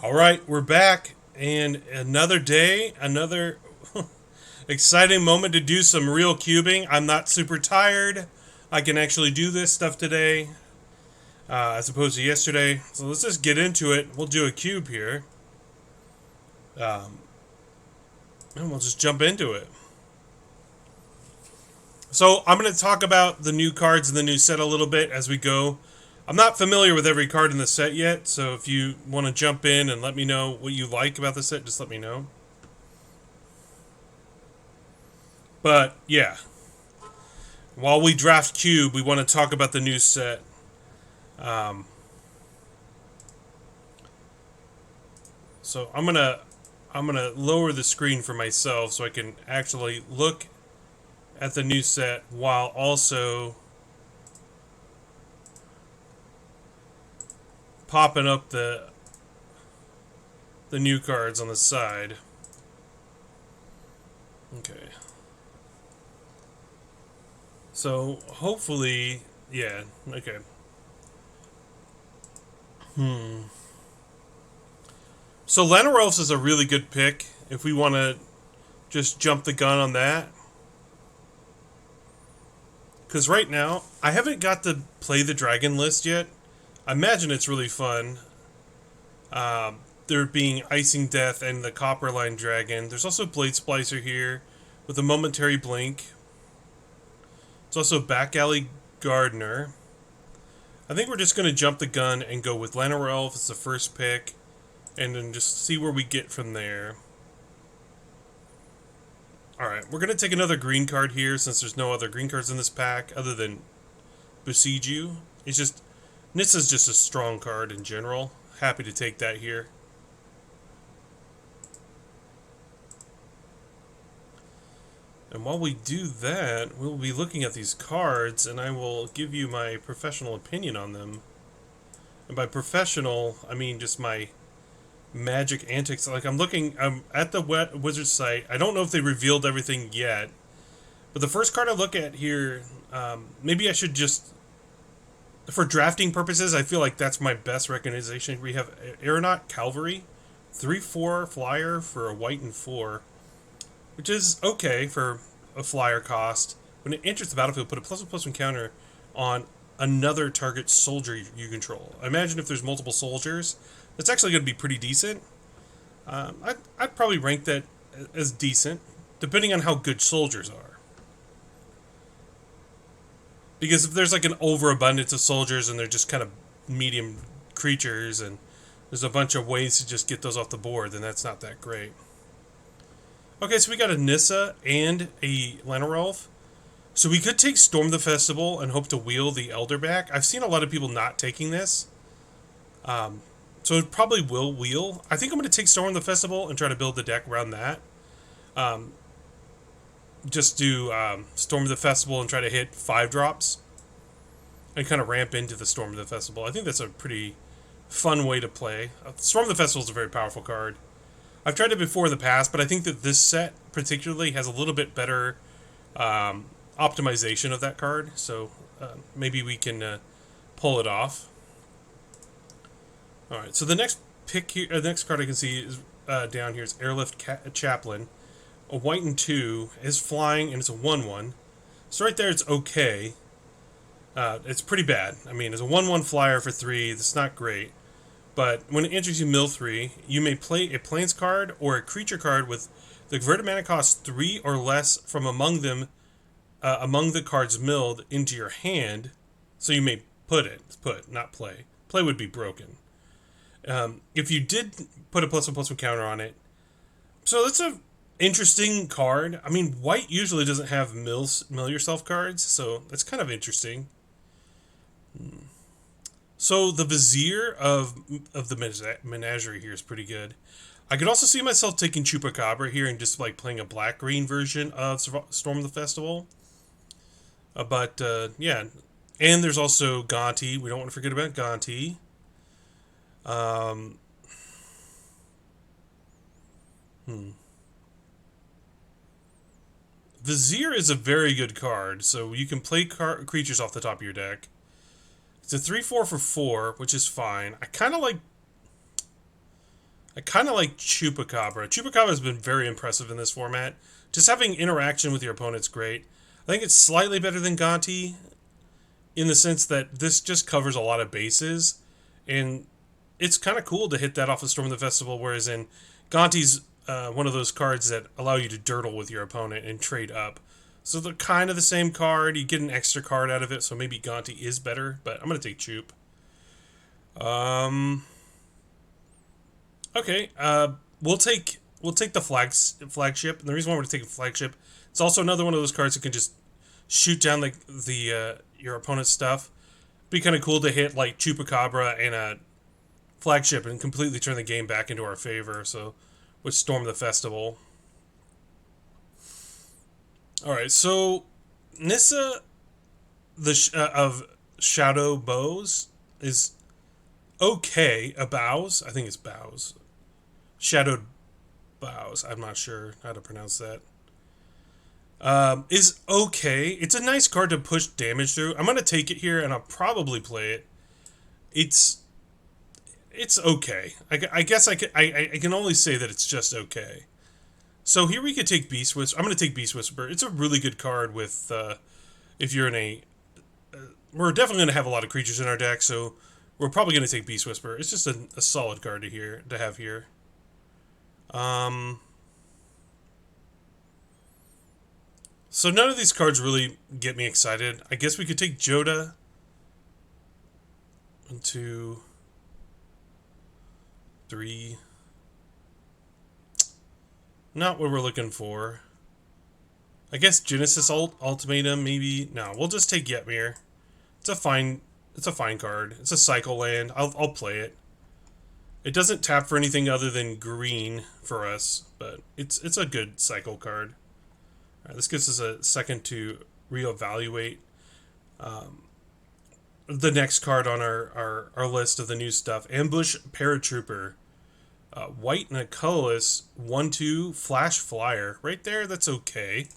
All right, we're back, and another day, another exciting moment to do some real cubing. I'm not super tired. I can actually do this stuff today, as opposed to yesterday. So let's just get into it. We'll do a cube here, um, and we'll just jump into it. So I'm going to talk about the new cards in the new set a little bit as we go. I'm not familiar with every card in the set yet, so if you want to jump in and let me know what you like about the set, just let me know. But yeah, while we draft cube, we want to talk about the new set. Um, so I'm gonna lower the screen for myself so I can actually look at the new set while also popping up the new cards on the side. Okay. So hopefully, yeah. Okay. So Lanarolfs is a really good pick if we want to just jump the gun on that. Because right now, I haven't got to play the dragon list yet. I imagine it's really fun. There being Icing Death and the Copperline Dragon. There's also Blade Splicer here with a momentary blink. There's also Back Alley Gardener. I think we're just going to jump the gun and go with Lanarelf as the first pick, and then just see where we get from there. Alright, we're going to take another green card here since there's no other green cards in this pack other than Besiege You. It's just, Nissa's just a strong card in general. Happy to take that here. And while we do that, we'll be looking at these cards, and I will give you my professional opinion on them. And by professional, I mean just my magic antics. Like I'm at the Wizard site. I don't know if they revealed everything yet, but the first card I look at here, maybe I should just, for drafting purposes, I feel like that's my best recognition. We have Aeronaut Cavalry, 3/4 flyer for a white and 4, which is okay for a flyer cost. When it enters the battlefield, put a +1/+1 counter on another target soldier you control. I imagine if there's multiple soldiers, that's actually going to be pretty decent. I'd probably rank that as decent, depending on how good soldiers are. Because if there's like an overabundance of soldiers and they're just kind of medium creatures and there's a bunch of ways to just get those off the board, then that's not that great. Okay, so we got a Nissa and a Lanarelf. So we could take Storm the Festival and hope to wheel the Elder back. I've seen a lot of people not taking this. So it probably will wheel. I think I'm going to take Storm the Festival and try to build the deck around that. Just do Storm of the Festival and try to hit 5 drops. And kind of ramp into the Storm of the Festival. I think that's a pretty fun way to play. Storm of the Festival is a very powerful card. I've tried it before in the past, but I think that this set particularly has a little bit better optimization of that card. So maybe we can pull it off. All right. So the next pick here, the next card I can see is down here is Airlift Chaplain, a white and 2, is flying, and it's a 1/1. So right there, it's okay. It's pretty bad. I mean, it's a 1/1 flyer for 3. That's not great. But when it enters you mill 3, you may play a Plains card or a creature card with the converted mana cost 3 or less from among them, among the cards milled into your hand. So you may put, not play. Play would be broken. If you did put a +1/+1 counter on it, so that's a interesting card. I mean, white usually doesn't have mill yourself cards, so that's kind of interesting. So the Vizier of the Menagerie here is pretty good. I could also see myself taking Chupacabra here and just like playing a black-green version of Storm of the Festival. But yeah, and there's also Gonti. We don't want to forget about Gonti. Vizier is a very good card, so you can play creatures off the top of your deck. It's a 3/4 for 4, which is fine. I kind of like I kind of like Chupacabra. Chupacabra has been very impressive in this format. Just having interaction with your opponent's great. I think it's slightly better than Gonti in the sense that this just covers a lot of bases, and it's kind of cool to hit that off of Storm of the Festival, whereas in Gonti's one of those cards that allow you to dirtle with your opponent and trade up. So they're kind of the same card. You get an extra card out of it, so maybe Gonti is better, but I'm going to take Choop. Okay, we'll take the flagship. And the reason why we're taking flagship, it's also another one of those cards that can just shoot down the your opponent's stuff. Be kind of cool to hit like Chupacabra and a flagship and completely turn the game back into our favor. So, with Storm the Festival. All right, so Nissa of Shadow Bows is okay. A Bows, I think it's Bows. Shadowed Bows. I'm not sure how to pronounce that. Is okay. It's a nice card to push damage through. I'm gonna take it here, and I'll probably play it. It's okay. I guess I can only say that it's just okay. So here we could take Beast Whisper. I'm gonna take Beast Whisper. It's a really good card with if you're in a. We're definitely gonna have a lot of creatures in our deck, so we're probably gonna take Beast Whisper. It's just a solid card to have here. So none of these cards really get me excited. I guess we could take Joda. 1, 2, 3. Not what we're looking for. I guess Genesis Ultimatum, maybe. No, we'll just take Yetmir. It's a fine card. It's a cycle land. I'll play it. It doesn't tap for anything other than green for us, but it's a good cycle card. All right, this gives us a second to reevaluate the next card on our list of the new stuff. Ambush Paratrooper. White and a colorless 1/2 flash flyer. Right there, that's okay.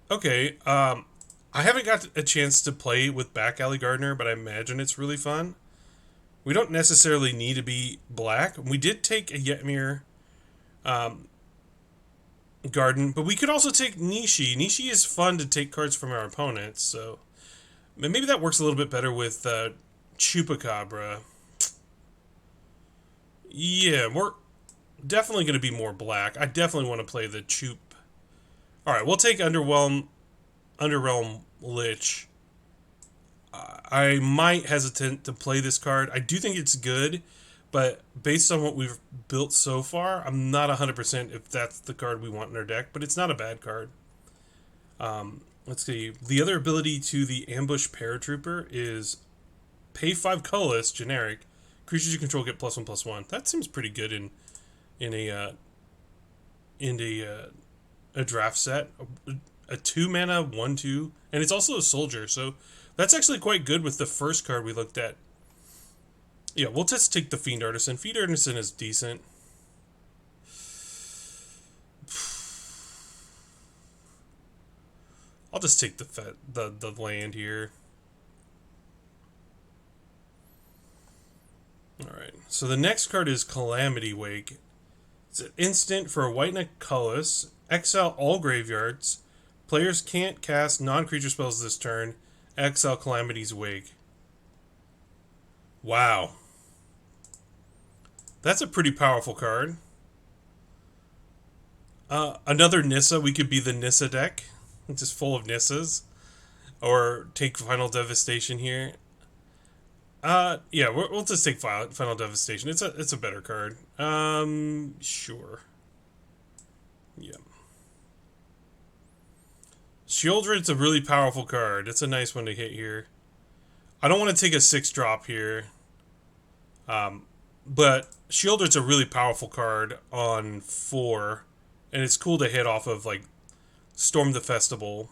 Okay, I haven't got a chance to play with Back Alley Gardener, but I imagine it's really fun. We don't necessarily need to be black. We did take a Yetmir Garden, but we could also take Nishi. Nishi is fun to take cards from our opponents, so maybe that works a little bit better with Chupacabra. Yeah, we're definitely going to be more black. I definitely want to play the Chup. Alright, we'll take Underrealm Lich. I might hesitate to play this card. I do think it's good, but based on what we've built so far, I'm not 100% if that's the card we want in our deck, but it's not a bad card. Let's see. The other ability to the Ambush Paratrooper is pay 5 colorless, generic. Creatures you control get +1/+1. That seems pretty good in a draft set. A 2 mana 1/2, and it's also a soldier, so that's actually quite good with the first card we looked at. Yeah, we'll just take the Fiend Artisan. Fiend Artisan is decent. I'll just take the land here. Alright, so the next card is Calamity Wake. It's an instant for a white and a colorless. Exile all graveyards. Players can't cast non-creature spells this turn. Exile Calamity's Wake. Wow. That's a pretty powerful card. Another Nissa. We could be the Nissa deck. It's just full of Nissas. Or take Final Devastation here. Yeah, we'll just take Final Devastation. It's a better card. Sure. Yeah. Shieldred's a really powerful card. It's a nice one to hit here. I don't want to take a 6-drop here. But Shieldred's a really powerful card on 4. And it's cool to hit off of, like, Storm the Festival.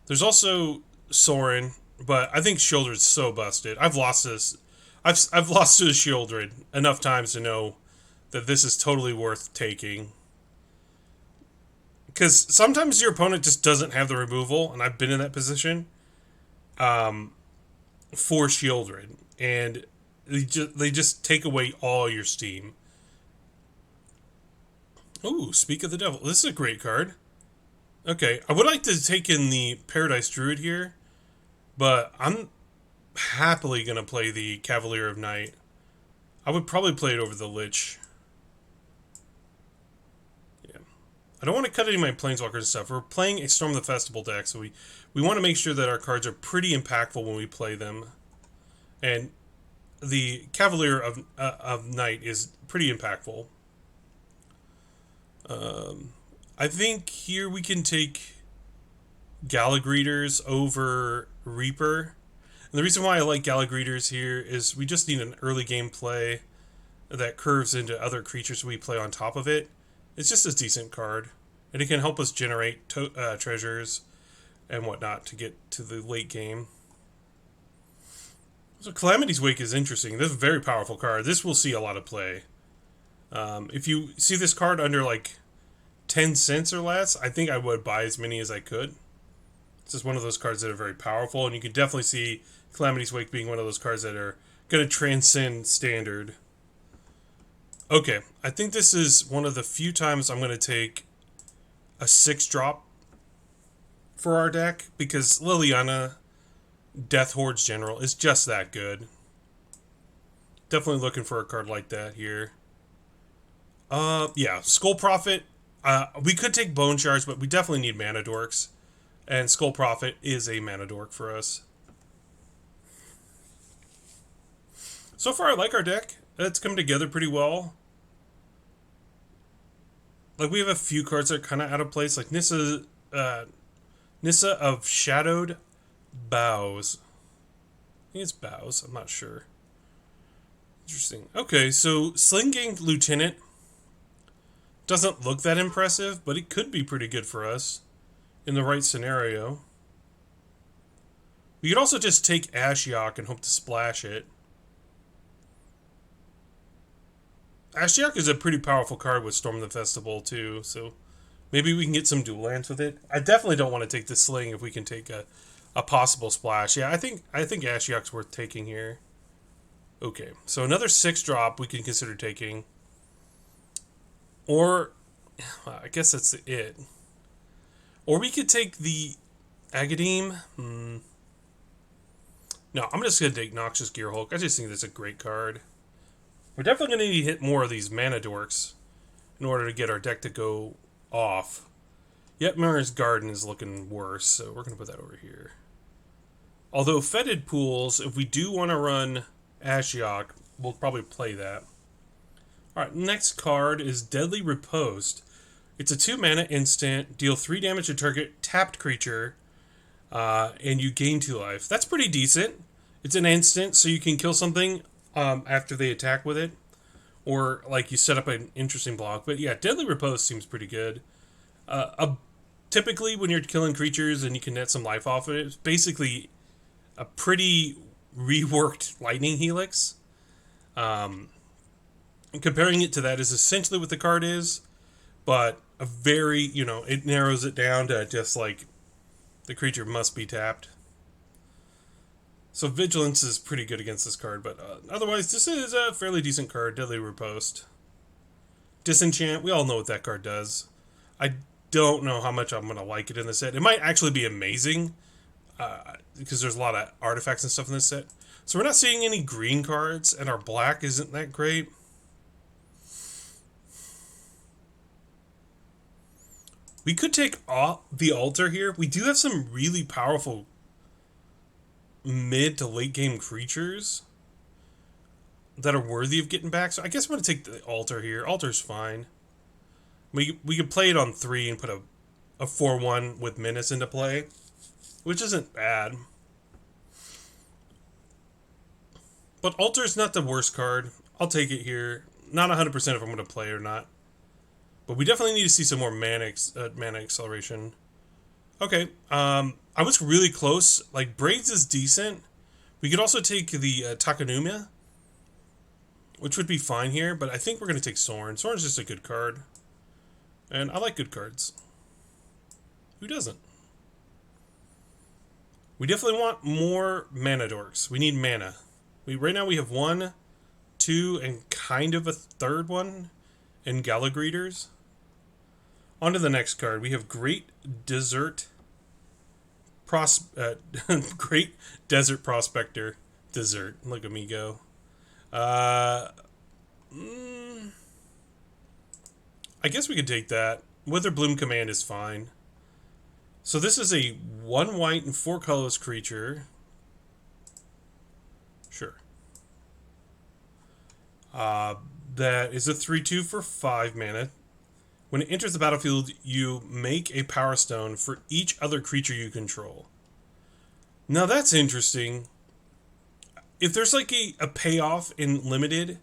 There's also Sorin, but I think Shieldred's so busted. I've lost this. I've lost to the Shieldred enough times to know that this is totally worth taking. Because sometimes your opponent just doesn't have the removal, and I've been in that position, for Shieldred. And They just take away all your steam. Ooh, Speak of the Devil. This is a great card. Okay, I would like to take in the Paradise Druid here, but I'm happily going to play the Cavalier of Night. I would probably play it over the Lich. Yeah. I don't want to cut any of my Planeswalkers and stuff. We're playing a Storm the Festival deck, so we want to make sure that our cards are pretty impactful when we play them. And the Cavalier of Night is pretty impactful. I think here we can take Galagreeters over Reaper. And the reason why I like Galagreeters here is we just need an early game play that curves into other creatures we play on top of it. It's just a decent card. And it can help us generate treasures and whatnot to get to the late game. So Calamity's Wake is interesting. This is a very powerful card. This will see a lot of play. If you see this card under like 10 cents or less, I think I would buy as many as I could. It's just one of those cards that are very powerful, and you can definitely see Calamity's Wake being one of those cards that are going to transcend standard. Okay, I think this is one of the few times I'm going to take a 6-drop for our deck, because Liliana, Death Horde's General, is just that good. Definitely looking for a card like that here. Yeah, Skull Prophet. We could take Bone Shards, but we definitely need Mana Dorks. And Skull Prophet is a Mana Dork for us. So far, I like our deck. It's come together pretty well. Like, we have a few cards that are kind of out of place. Like Nissa of Shadowed Boughs. I think it's Boughs. I'm not sure. Interesting. Okay, so Sling-Gang Lieutenant doesn't look that impressive, but it could be pretty good for us in the right scenario. We could also just take Ashiok and hope to splash it. Ashiok is a pretty powerful card with Storm the Festival too, so maybe we can get some dual lands with it. I definitely don't want to take the Sling if we can take a possible splash. Yeah, I think Ashiok's worth taking here. Okay, so another 6-drop we can consider taking. Or, I guess that's it. Or we could take the Agadeem. No, I'm just going to take Noxious Gearhulk. I just think that's a great card. We're definitely going to need to hit more of these Mana Dorks in order to get our deck to go off. Yet Mirror's Garden is looking worse, so we're going to put that over here. Although Fetid Pools, if we do want to run Ashiok, we'll probably play that. Alright, next card is Deadly Riposte. It's a 2-mana instant, deal 3 damage to target tapped creature, and you gain 2 life. That's pretty decent. It's an instant, so you can kill something after they attack with it. Or, like, you set up an interesting block. But yeah, Deadly Riposte seems pretty good. Typically, when you're killing creatures and you can net some life off of it, it's basically a pretty reworked Lightning Helix. Comparing it to that is essentially what the card is, but a very, it narrows it down to just like the creature must be tapped. So Vigilance is pretty good against this card, but otherwise this is a fairly decent card. Deadly Riposte. Disenchant, we all know what that card does. I don't know how much I'm going to like it in the set. It might actually be amazing, because there's a lot of artifacts and stuff in this set. So we're not seeing any green cards, and our black isn't that great. We could take off the Altar here. We do have some really powerful mid to late game creatures that are worthy of getting back. So I guess I'm going to take the Altar here. Altar's fine. We could play it on 3 and put a 4-1 with Menace into play, which isn't bad. But Altar's not the worst card. I'll take it here. Not 100% if I'm going to play or not. But we definitely need to see some more mana acceleration. Okay, I was really close. Like, Braids is decent. We could also take the Takanuma, which would be fine here, but I think we're going to take Sorin. Sorin's just a good card. And I like good cards. Who doesn't? We definitely want more Mana Dorks. We need mana. Right now we have one, two, and kind of a third one in Galagreeters. On to the next card. We have Great Desert Great Desert Prospector. Desert. Look at me go. I guess we could take that. Witherbloom Command is fine. So this is a 1 white and 4 colorless creature. Sure. That is a 3/2 for 5 mana. When it enters the battlefield, you make a Power Stone for each other creature you control. Now that's interesting. If there's like a payoff in Limited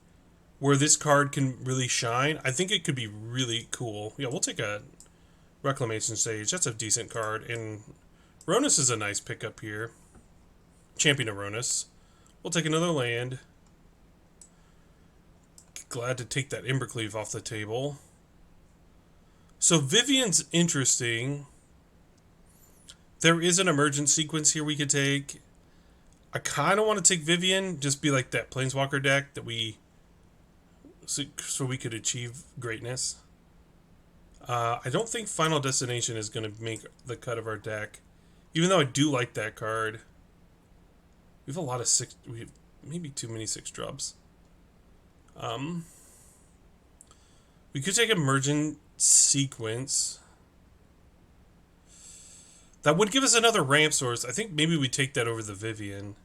where this card can really shine, I think it could be really cool. Yeah, we'll take a Reclamation Sage. That's a decent card. And Ronus is a nice pickup here. Champion of Ronus. We'll take another land. Glad to take that Embercleave off the table. So Vivian's interesting. There is an emergent sequence here we could take. I kind of want to take Vivian, just be like that Planeswalker deck that so we could achieve greatness. I don't think Final Destination is going to make the cut of our deck, even though I do like that card. We have a lot of 6. We have maybe too many 6-drops. We could take Emergent Sequence. That would give us another ramp source. I think maybe we take that over the Vivian.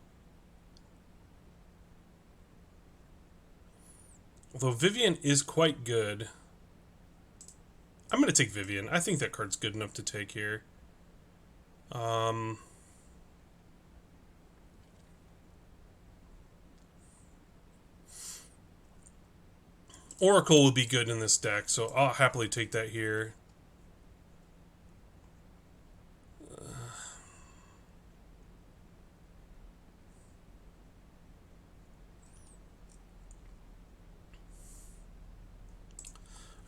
Although Vivian is quite good. I'm going to take Vivian. I think that card's good enough to take here. Oracle would be good in this deck, so I'll happily take that here.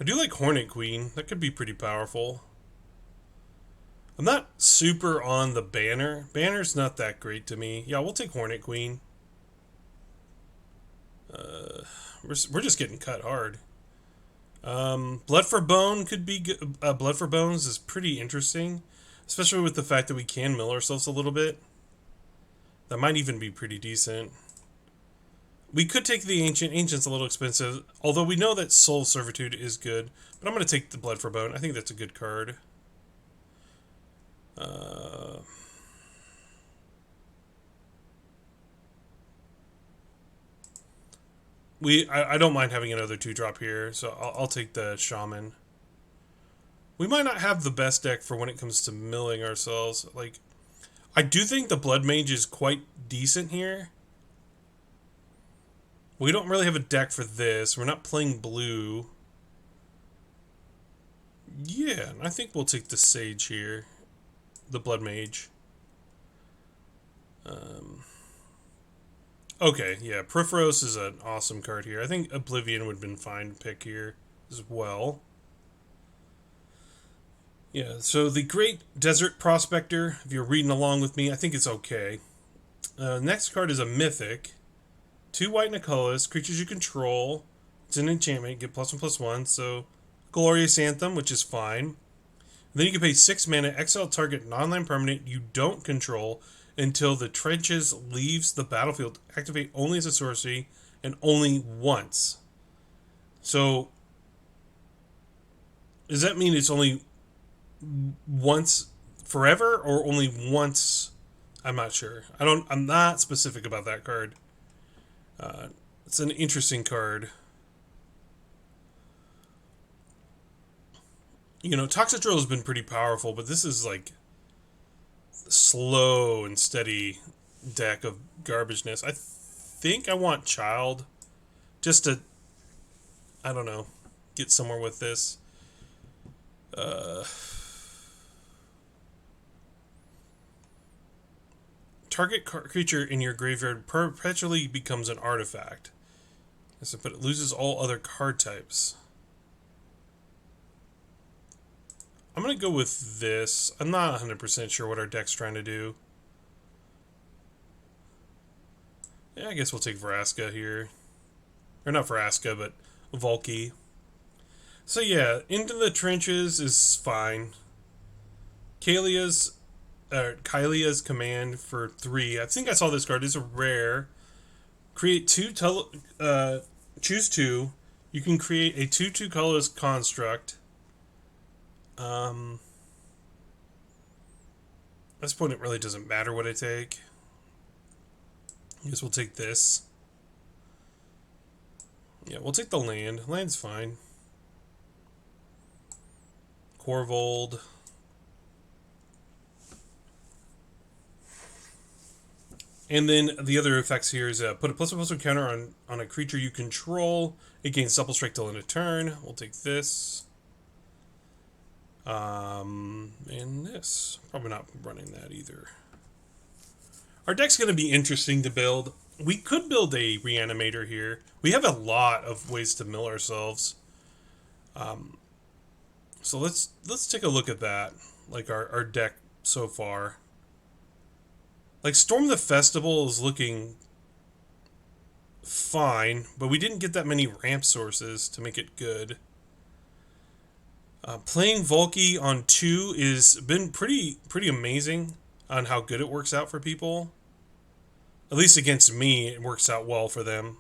I do like Hornet Queen. That could be pretty powerful. I'm not super on the Banner. Banner's not that great to me. Yeah, we'll take Hornet Queen. We're just getting cut hard. Blood for Bone could be good. Blood for Bones is pretty interesting, especially with the fact that we can mill ourselves a little bit. That might even be pretty decent. We could take the Ancient. Ancient's a little expensive, although we know that Soul Servitude is good. But I'm going to take the Blood for Bone. I think that's a good card. I don't mind having another 2-drop here, so I'll take the Shaman. We might not have the best deck for when it comes to milling ourselves. Like, I do think the Blood Mage is quite decent here. We don't really have a deck for this. We're not playing blue. Yeah, I think we'll take the Sage here. The Blood Mage. Okay, yeah, Peripheros is an awesome card here. I think Oblivion would have been fine to pick here as well. Yeah, so the Great Desert Prospector, if you're reading along with me, I think it's okay. Next card is a Mythic. 2 white and a colorless. Creatures you control. It's an enchantment. Get +1/+1. So, Glorious Anthem, which is fine. And then you can pay 6 mana, exile target non-land permanent you don't control until the Trenches leaves the battlefield. Activate only as a sorcery and only once. So, does that mean it's only once forever or only once? I'm not sure. I'm not specific about that card. It's an interesting card. You know, Toxidril has been pretty powerful, but this is like slow and steady deck of garbageness. I think I want Child just to, I don't know, get somewhere with this. Target creature in your graveyard perpetually becomes an artifact. But it loses all other card types. I'm going to go with this. I'm not 100% sure what our deck's trying to do. Yeah, I guess we'll take Vraska here. Or not Vraska, but Volky. So yeah, Into the Trenches is fine. Kylia's command for 3. I think I saw this card. It's a rare. Create choose 2. You can create a 2/2 colorless construct. At this point, it really doesn't matter what I take. I guess we'll take this. Yeah, we'll take the land. Land's fine. Corvold. And then the other effects here is put a +1/+1 counter on a creature you control. It gains double strike till end of turn. We'll take this. And this. Probably not running that either. Our deck's going to be interesting to build. We could build a reanimator here. We have a lot of ways to mill ourselves. So let's take a look at that. Like our deck so far. Like Storm the Festival is looking fine, but we didn't get that many ramp sources to make it good. Playing Volky on 2 is been pretty amazing on how good it works out for people. At least against me, it works out well for them.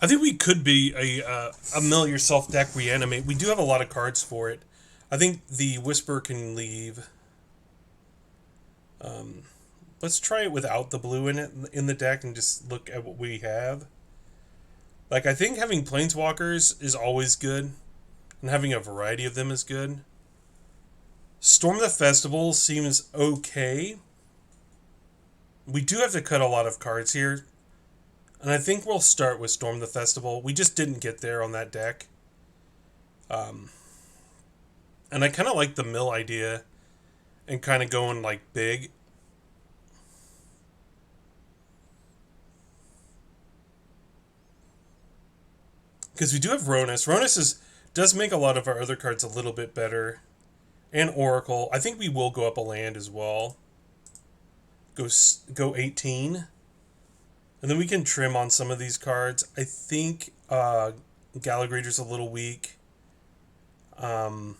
I think we could be a mill yourself deck reanimate. We do have a lot of cards for it. I think the Whisper can leave. Let's try it without the blue in it in the deck and just look at what we have. Like, I think having Planeswalkers is always good, and having a variety of them is good. Storm the Festival seems okay. We do have to cut a lot of cards here, and I think we'll start with Storm the Festival. We just didn't get there on that deck. And I kind of like the mill idea and kind of going, like, big. Because we do have Ronus. Ronus does make a lot of our other cards a little bit better. And Oracle. I think we will go up a land as well. Go 18. And then we can trim on some of these cards. I think Gallagher's a little weak. Volky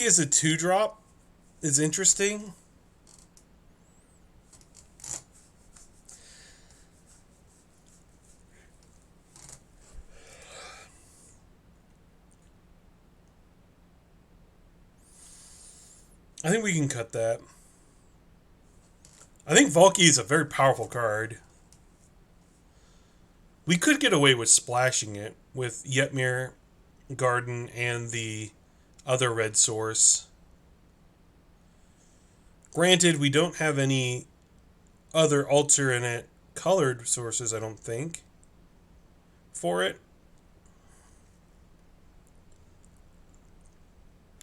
as a 2-drop is interesting. I think we can cut that. I think Volky is a very powerful card. We could get away with splashing it with Yetmir, Garden, and the other red source. Granted, we don't have any other alternate colored sources, I don't think, for it.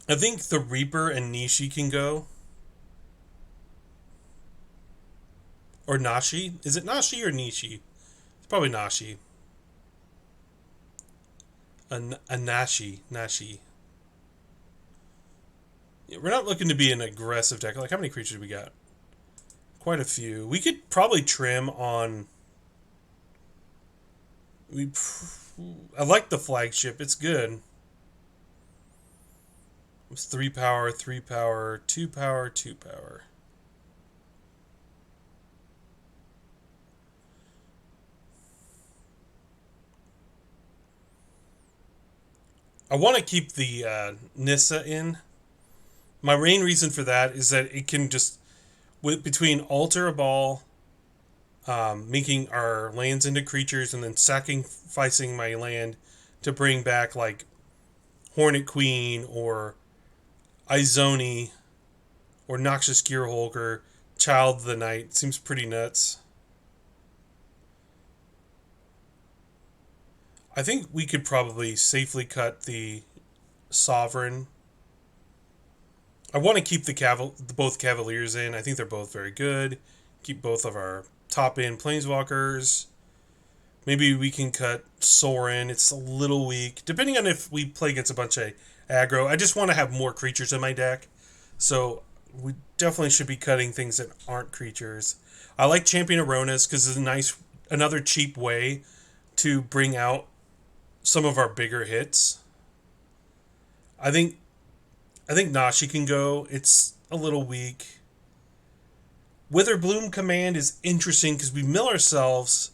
I think the Reaper and Nishi can go. Or Nashi. Is it Nashi or Nishi? It's probably Nashi. A Nashi. Nashi. Yeah, we're not looking to be an aggressive deck. Like, how many creatures do we got? Quite a few. We could probably trim on... I like the flagship. It's good. It's 3 power, 3 power, 2 power, 2 power. I want to keep the Nissa in. My main reason for that is that it can just, between alter a ball, making our lands into creatures, and then sacrificing my land to bring back, like, Hornet Queen, or Izoni, or Noxious Gearholder, Child of the Night. Seems pretty nuts. I think we could probably safely cut the Sovereign. I want to keep both Cavaliers in. I think they're both very good. Keep both of our top-end Planeswalkers. Maybe we can cut Sorin. It's a little weak. Depending on if we play against a bunch of aggro. I just want to have more creatures in my deck. So we definitely should be cutting things that aren't creatures. I like Champion Aronas because it's a nice, another cheap way to bring out some of our bigger hits. I think Nashi can go. It's a little weak. Witherbloom Command is interesting because we mill ourselves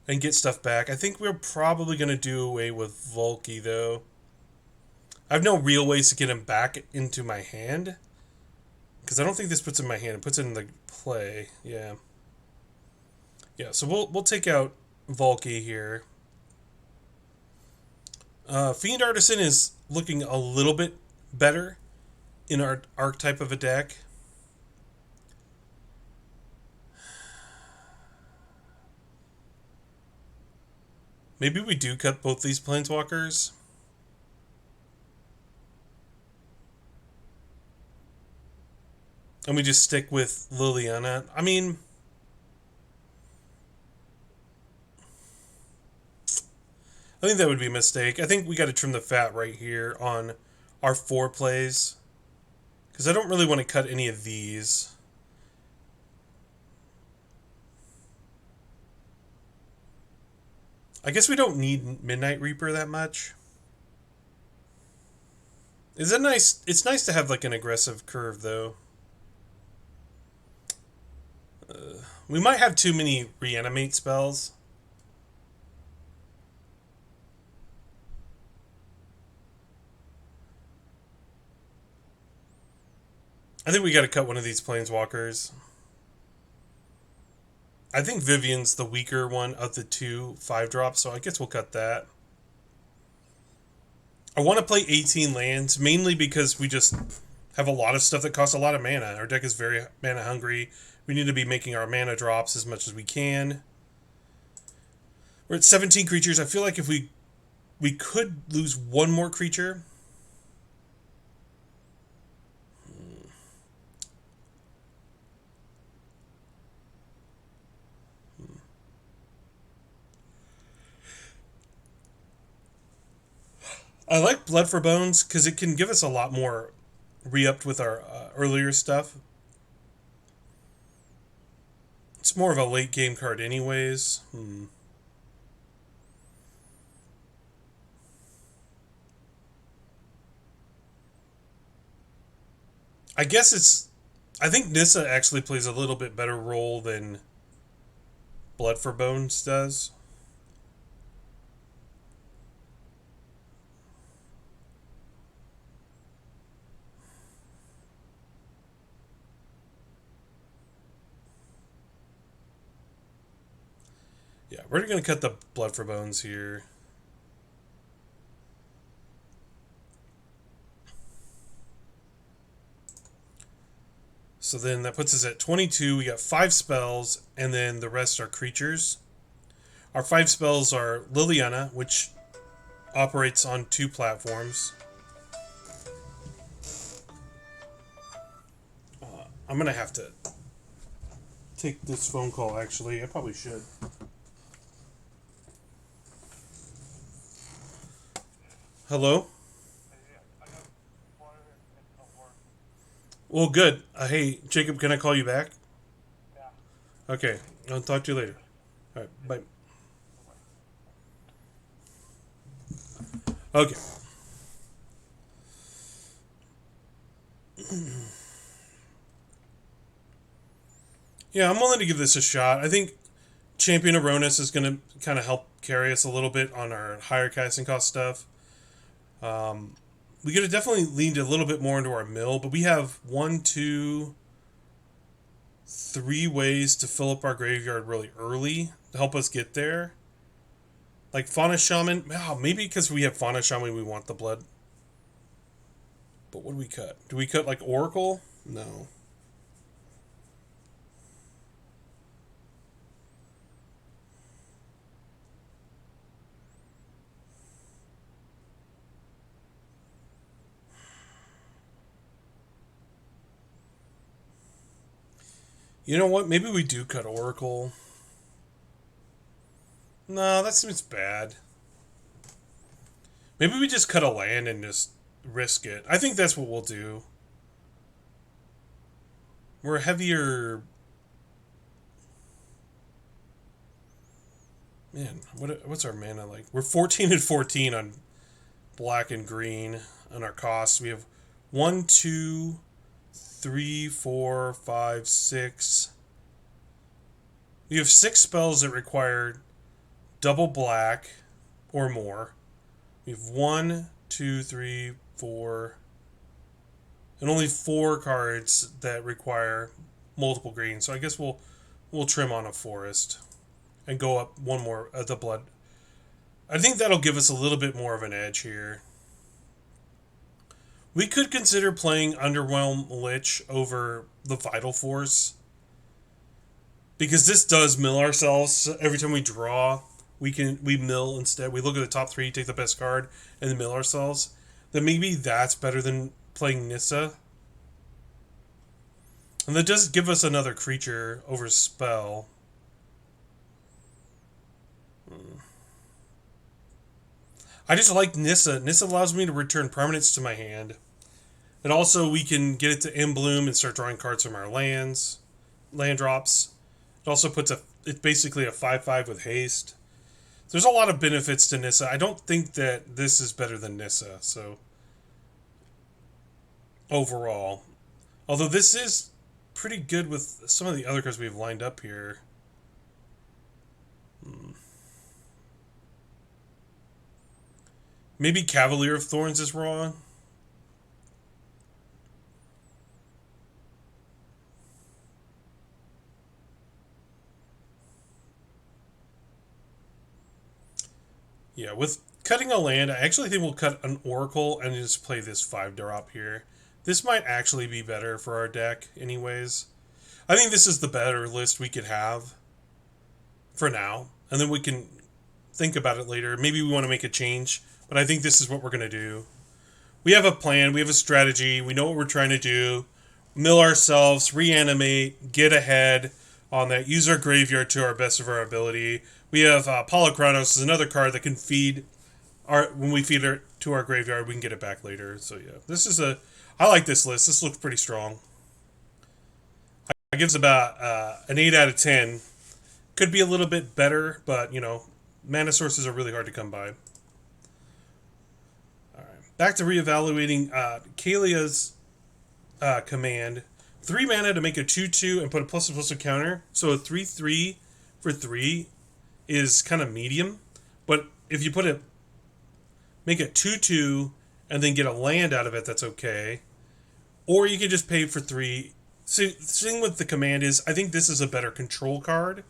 and get stuff back. I think we're probably going to do away with Volky, though. I have no real ways to get him back into my hand. Because I don't think this puts it in my hand. It puts it in the play. Yeah. Yeah, so we'll take out Volky here. Fiend Artisan is looking a little bit better in our archetype of a deck. Maybe we do cut both these Planeswalkers. And we just stick with Liliana. I mean, I think that would be a mistake. I think we got to trim the fat right here on our 4 plays. Because I don't really want to cut any of these. I guess we don't need Midnight Reaper that much. Is that nice? It's nice to have like an aggressive curve, though. We might have too many reanimate spells. I think we got to cut one of these Planeswalkers. I think Vivian's the weaker one of the 2 5-drops, so I guess we'll cut that. I want to play 18 lands, mainly because we just have a lot of stuff that costs a lot of mana. Our deck is very mana hungry. We need to be making our mana drops as much as we can. We're at 17 creatures. I feel like if we could lose one more creature. I like Blood for Bones because it can give us a lot more re-upped with our earlier stuff. It's more of a late game card anyways. I guess it's... I think Nissa actually plays a little bit better role than Blood for Bones does. Yeah, we're going to cut the Blood for Bones here. So then that puts us at 22. We got 5 spells, and then the rest are creatures. Our 5 spells are Liliana, which operates on 2 platforms. I'm going to have to take this phone call, actually. I probably should. Hello? Well, good. Hey, Jacob, can I call you back? Okay, I'll talk to you later. All right, bye. Okay. Yeah, I'm willing to give this a shot. I think Champion Aronas is going to kind of help carry us a little bit on our higher casting cost stuff. We could have definitely leaned a little bit more into our mill, but we have 1, 2, 3 ways to fill up our graveyard really early to help us get there. Like Fauna Shaman. Oh, maybe because we have Fauna Shaman we want the blood. But what do we cut? Do we cut like Oracle? No. You know what? Maybe we do cut Oracle. No, that seems bad. Maybe we just cut a land and just risk it. I think that's what we'll do. We're a heavier... Man, what's our mana like? We're 14 and 14 on black and green on our costs. We have 1, 2, 3, 4, 5, 6. We have 6 spells that require double black or more. We have 1, 2, 3, 4, and only 4 cards that require multiple green. So I guess we'll trim on a forest and go up one more at the blood. I think that'll give us a little bit more of an edge here. We could consider playing Underwhelm Lich over the Vital Force, because this does mill ourselves every time we draw. We mill instead. We look at the top 3, take the best card, and then mill ourselves. Then maybe that's better than playing Nissa. And that does give us another creature over spell. I just like Nissa. Nissa allows me to return permanents to my hand. And also we can get it to end bloom and start drawing cards from our land drops. It also it's basically a 5/5 with haste. There's a lot of benefits to Nissa. I don't think that this is better than Nissa, so overall. Although this is pretty good with some of the other cards we have lined up here. Maybe Cavalier of Thorns is wrong. Yeah, with cutting a land, I actually think we'll cut an Oracle and just play this 5-drop here. This might actually be better for our deck anyways. I think this is the better list we could have for now. And then we can think about it later. Maybe we want to make a change, but I think this is what we're going to do. We have a plan. We have a strategy. We know what we're trying to do. Mill ourselves, reanimate, get ahead on that. Use our graveyard to our best of our ability. We have Polychronos is another card that can feed when we feed it to our graveyard, we can get it back later. So yeah, I like this list. This looks pretty strong. I give it about an 8 out of 10. Could be a little bit better, but mana sources are really hard to come by. All right, back to reevaluating Kalia's command. 3 mana to make a 2/2 and put a +++ counter. So a 3/3 for 3 is kind of medium, but if you make it 2/2 and then get a land out of it, that's okay. Or you can just pay for 3. So the thing with the command is, I think this is a better control card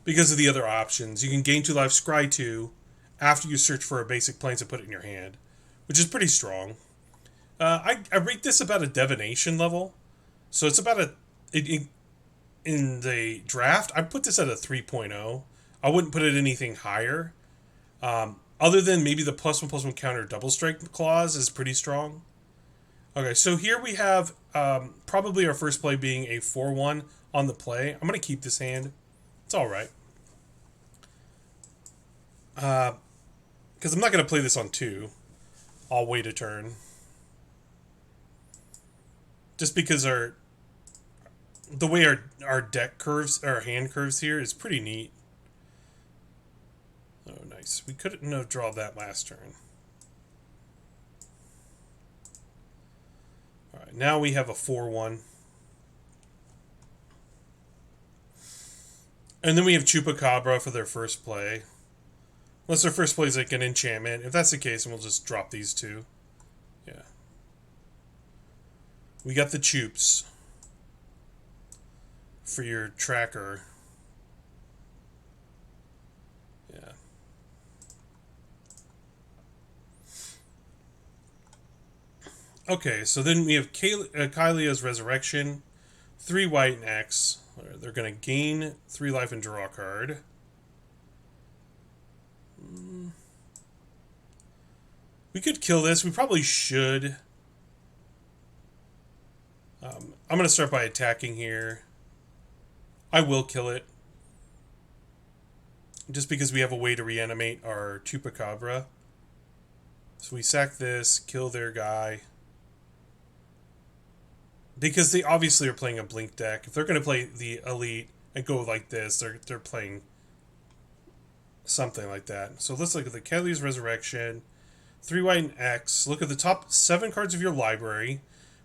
because of the other options. You can gain 2 life, scry 2 after you search for a basic plains and put it in your hand, which is pretty strong. I rate this about a divination level, so it's about in the draft. I put this at a 3.0. I wouldn't put it anything higher. Other than maybe the +1/+1 counter double strike clause is pretty strong. Okay, so here we have probably our first play being a 4/1 on the play. I'm going to keep this hand. It's all right. Because I'm not going to play this on 2. I'll wait a turn. Just because the way our deck curves, our hand curves here is pretty neat. Oh, nice. We couldn't have drawn that last turn. Alright, now we have a 4/1. And then we have Chupacabra for their first play. Unless their first play is like an enchantment. If that's the case, then we'll just drop these 2. Yeah. We got the Chups for your tracker. Yeah. Okay, so then we have Kylia's Resurrection. 3 white and X. They're going to gain 3 life and draw a card. We could kill this. We probably should. I'm going to start by attacking here. I will kill it. Just because we have a way to reanimate our Chupacabra. So we sack this, kill their guy. because they obviously are playing a blink deck. If they're going to play the elite and go like this, they're playing something like that. So let's look at the Kelly's Resurrection, 3 white and X. Look at the top 7 cards of your library.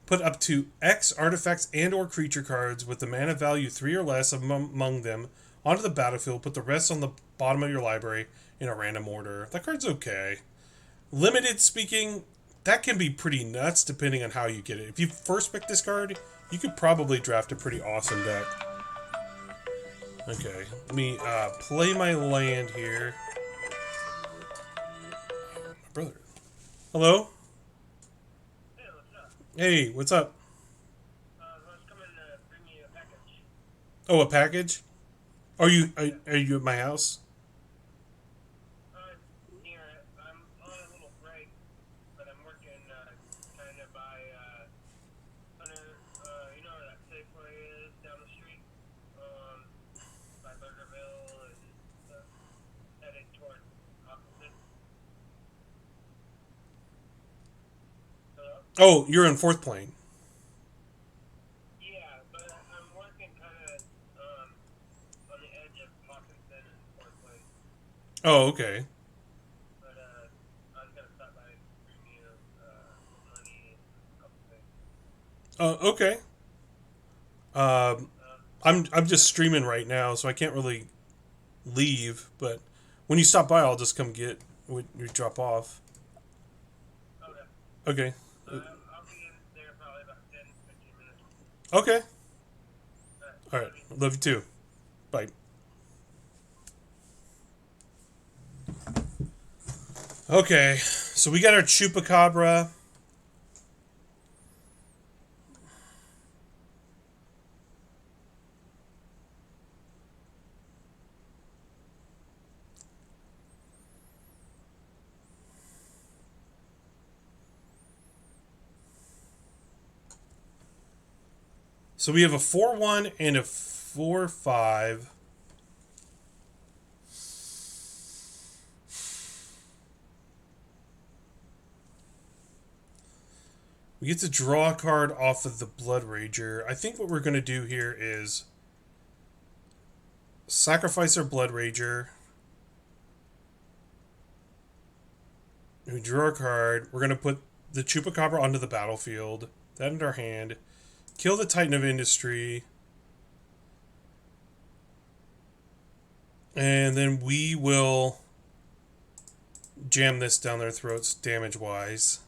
Put up to X artifacts and or creature cards with the mana value 3 or less among them onto the battlefield. Put the rest on the bottom of your library in a random order. That card's okay. Limited speaking, that can be pretty nuts depending on how you get it. If you first pick this card, you could probably draft a pretty awesome deck. Okay, let me play my land here. My brother. Hello? Hey, what's up? I was coming to bring you a package. Oh, a package? Are you at my house? Near it. I'm on a little break, but I'm working, trying to buy, you know where that Safeway is down the street? By Burgerville and, headed toward Hopkinton. Hello? Oh, you're in Fourth Plane. Yeah, but I'm working kind of, on the edge of Hopkinton and Fort Place. Oh, okay. But I was gonna stop by and bring you money and a couple things. Okay. Um, I'm just streaming right now, so I can't really leave. But when you stop by, I'll just come get what you drop off. Okay. Okay. I'll be in there probably about 10, 15 minutes. Okay. All right. Love you. Love you too. Bye. Okay. So we got our Chupacabra. So we have a 4-1 and a 4-5. We get to draw a card off of the Blood Rager. I think what we're going to do here is sacrifice our Blood Rager. We draw a card. We're going to put the Chupacabra onto the battlefield. That in our hand. Kill the Titan of Industry. And then we will jam this down their throats damage-wise.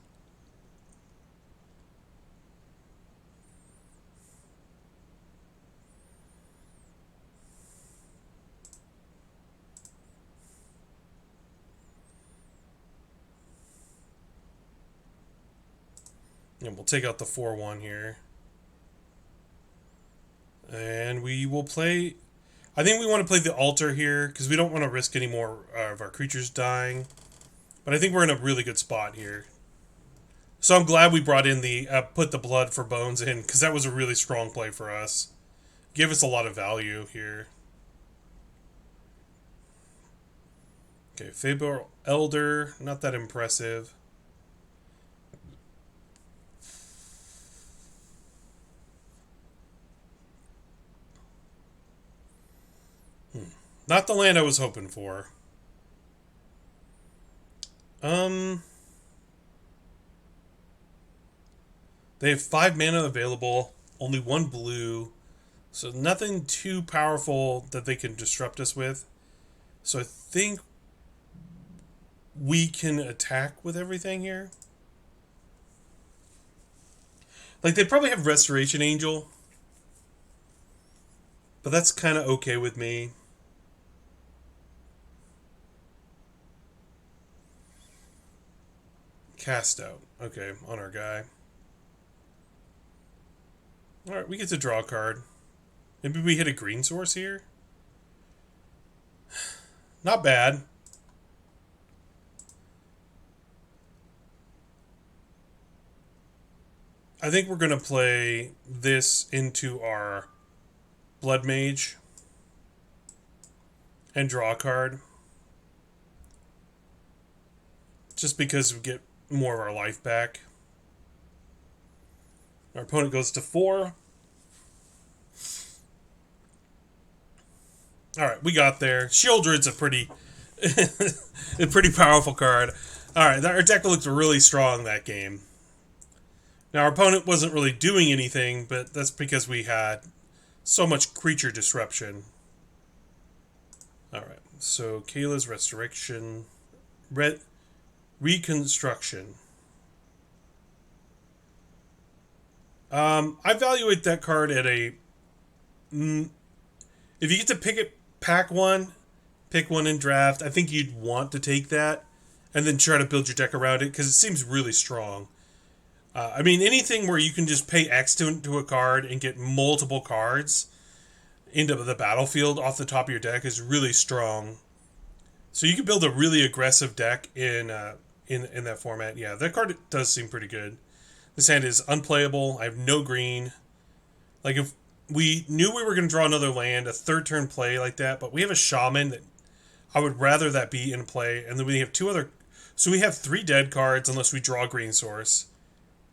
And we'll take out the 4-1 here. And we will play... I think we want to play the altar here, because we don't want to risk any more of our creatures dying. But I think we're in a really good spot here. So I'm glad we brought in the... put the Blood for Bones in, because that was a really strong play for us. Give us a lot of value here. Okay, Faber Elder, not that impressive. Not the land I was hoping for. They have 5 mana available, only 1 blue, so nothing too powerful that they can disrupt us with. So I think we can attack with everything here. Like, they probably have Restoration Angel, but that's kind of okay with me. Cast out. Okay, on our guy. Alright, we get to draw a card. Maybe we hit a green source here? Not bad. I think we're going to play this into our Blood Mage and draw a card. Just because we get more of our life back. Our opponent goes to 4. All right, we got there. Shieldred's a pretty, a pretty powerful card. All right, our deck looked really strong that game. Now our opponent wasn't really doing anything, but that's because we had so much creature disruption. All right, so Kayla's restoration, reconstruction. I evaluate that card at a. If you get to pick it, pack one, pick one in draft. I think you'd want to take that, and then try to build your deck around it because it seems really strong. I mean, anything where you can just pay X to a card and get multiple cards into the battlefield off the top of your deck is really strong. So you can build a really aggressive deck in that format. Yeah, that card does seem pretty good. This hand is unplayable. I have no green. Like if we knew we were going to draw another land, a third turn play like that, but we have a shaman that I would rather that be in play, and then we have two other. So we have 3 dead cards unless we draw a green source,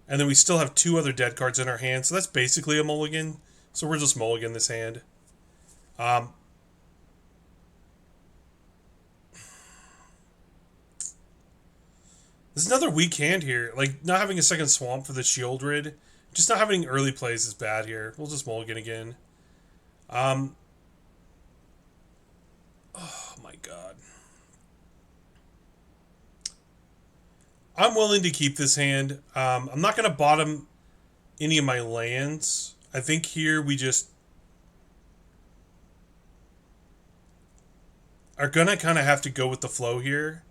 and then we still have 2 other dead cards in our hand. So that's basically a mulligan. So we're just mulligan this hand. Um, There's another weak hand here. Like, not having a second swamp for the Shieldred. Just not having early plays is bad here. We'll just mulligan again. Um, oh my god. I'm willing to keep this hand. I'm not going to bottom any of my lands. I think here we just are going to kind of have to go with the flow here.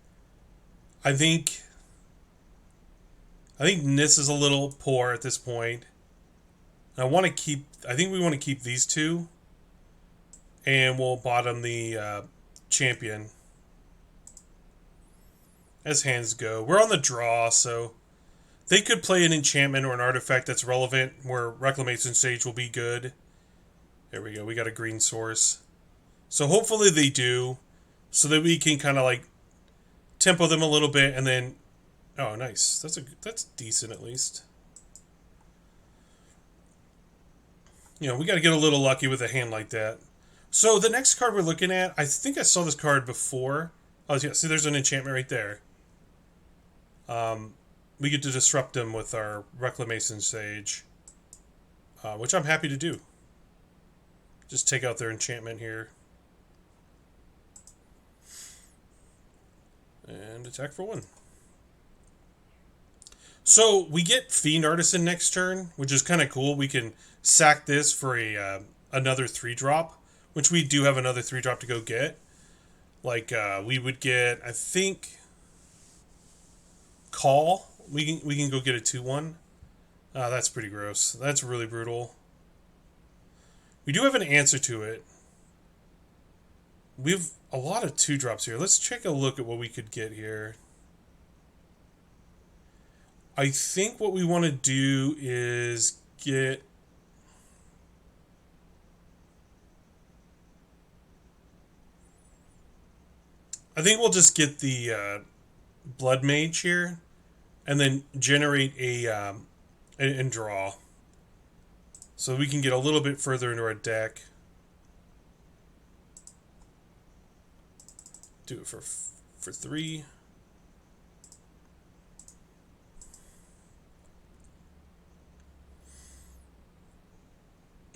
I think Nis is a little poor at this point. I want to keep. I think we want to keep these 2, and we'll bottom the champion as hands go. We're on the draw, so they could play an enchantment or an artifact that's relevant, where Reclamation Sage will be good. There we go. We got a green source, so hopefully they do, so that we can kind of like tempo them a little bit, and then. Oh, nice. That's decent at least. You know, we got to get a little lucky with a hand like that. So the next card we're looking at, I think I saw this card before. Oh, yeah, see, there's an enchantment right there. We get to disrupt them with our Reclamation Sage, which I'm happy to do. Just take out their enchantment here. And attack for 1. So we get Fiend Artisan next turn, which is kind of cool. We can sack this for a another 3-drop, which we do have another 3-drop to go get. Like we would get, I think, Call. We can go get a 2/1. That's pretty gross. That's really brutal. We do have an answer to it. We have a lot of 2-drops here. Let's take a look at what we could get here. I think what we want to do is get. I think we'll just get the Blood Mage here, and then generate a and draw, so we can get a little bit further into our deck. Do it for 3.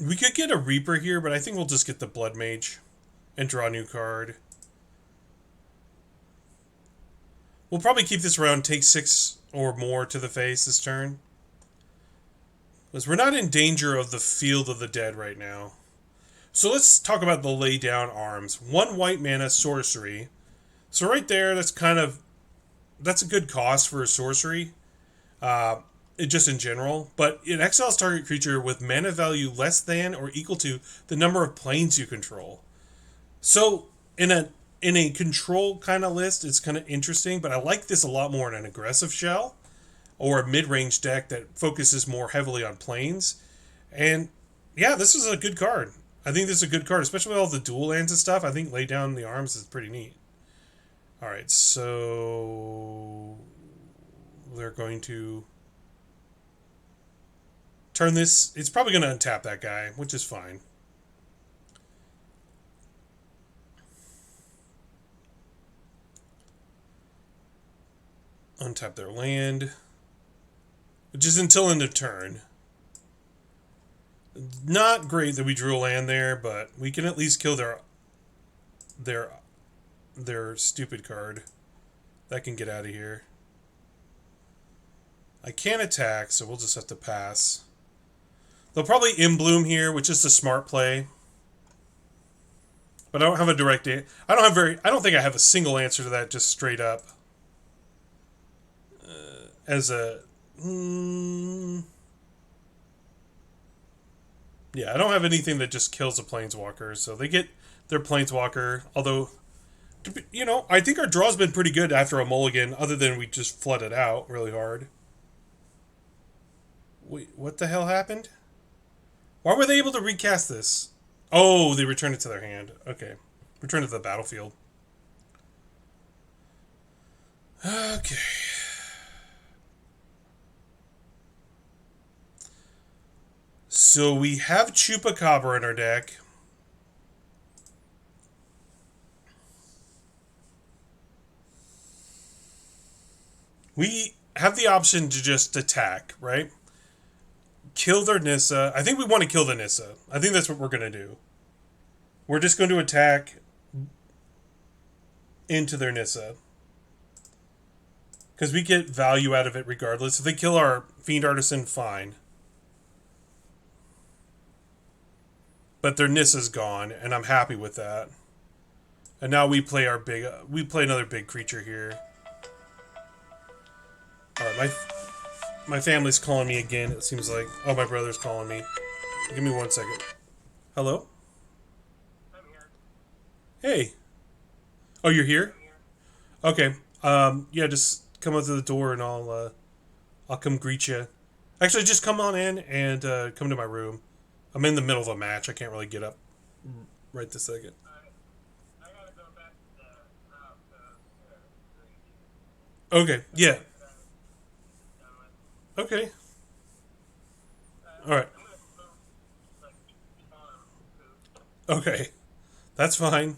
We could get a Reaper here, but I think we'll just get the Blood Mage and draw a new card. We'll probably keep this around, take 6 or more to the face this turn. Because we're not in danger of the Field of the Dead right now. So let's talk about the lay down arms. 1 white mana sorcery. So right there, that's a good cost for a sorcery. Just in general, but it exiles target creature with mana value less than or equal to the number of planes you control. So in a control kind of list, it's kind of interesting, but I like this a lot more in an aggressive shell or a mid-range deck that focuses more heavily on planes. And yeah, this is a good card. I think this is a good card, especially with all the dual lands and stuff. I think lay down the arms is pretty neat. All right, so they're going to. turn this. It's probably going to untap that guy, which is fine. Untap their land, which is until end of turn. Not great that we drew a land there, but we can at least kill their stupid card. That can get out of here. I can't attack, so we'll just have to pass. They'll probably Bloom here, which is a smart play. But I don't have a direct I don't think I have a single answer to that just straight up. As a yeah, I don't have anything that just kills a planeswalker, so they get their planeswalker, although you know, I think our draw's been pretty good after a mulligan, other than we just flooded out really hard. Wait, what the hell happened? Why were they able to recast this? Oh, they returned it to their hand. Okay. Return it to the battlefield. Okay. So we have Chupacabra in our deck. We have the option to just attack, right? Kill their Nissa. I think we want to kill the Nissa. I think that's what we're going to do. We're just going to attack into their Nissa. Because we get value out of it regardless. If they kill our Fiend Artisan, fine. But their Nissa's gone, and I'm happy with that. And now we play another big creature here. Alright, my family's calling me again, it seems like. Oh, my brother's calling me. Give me 1 second. Hello? I'm here. Hey. Oh, you're here? I'm here. Okay. Yeah, just come up to the door and I'll come greet you. Actually, just come on in and come to my room. I'm in the middle of a match. I can't really get up right this second. I gotta go back to the house. Okay. Yeah. Okay. All right. I'm gonna smoke like farm food. Okay. That's fine.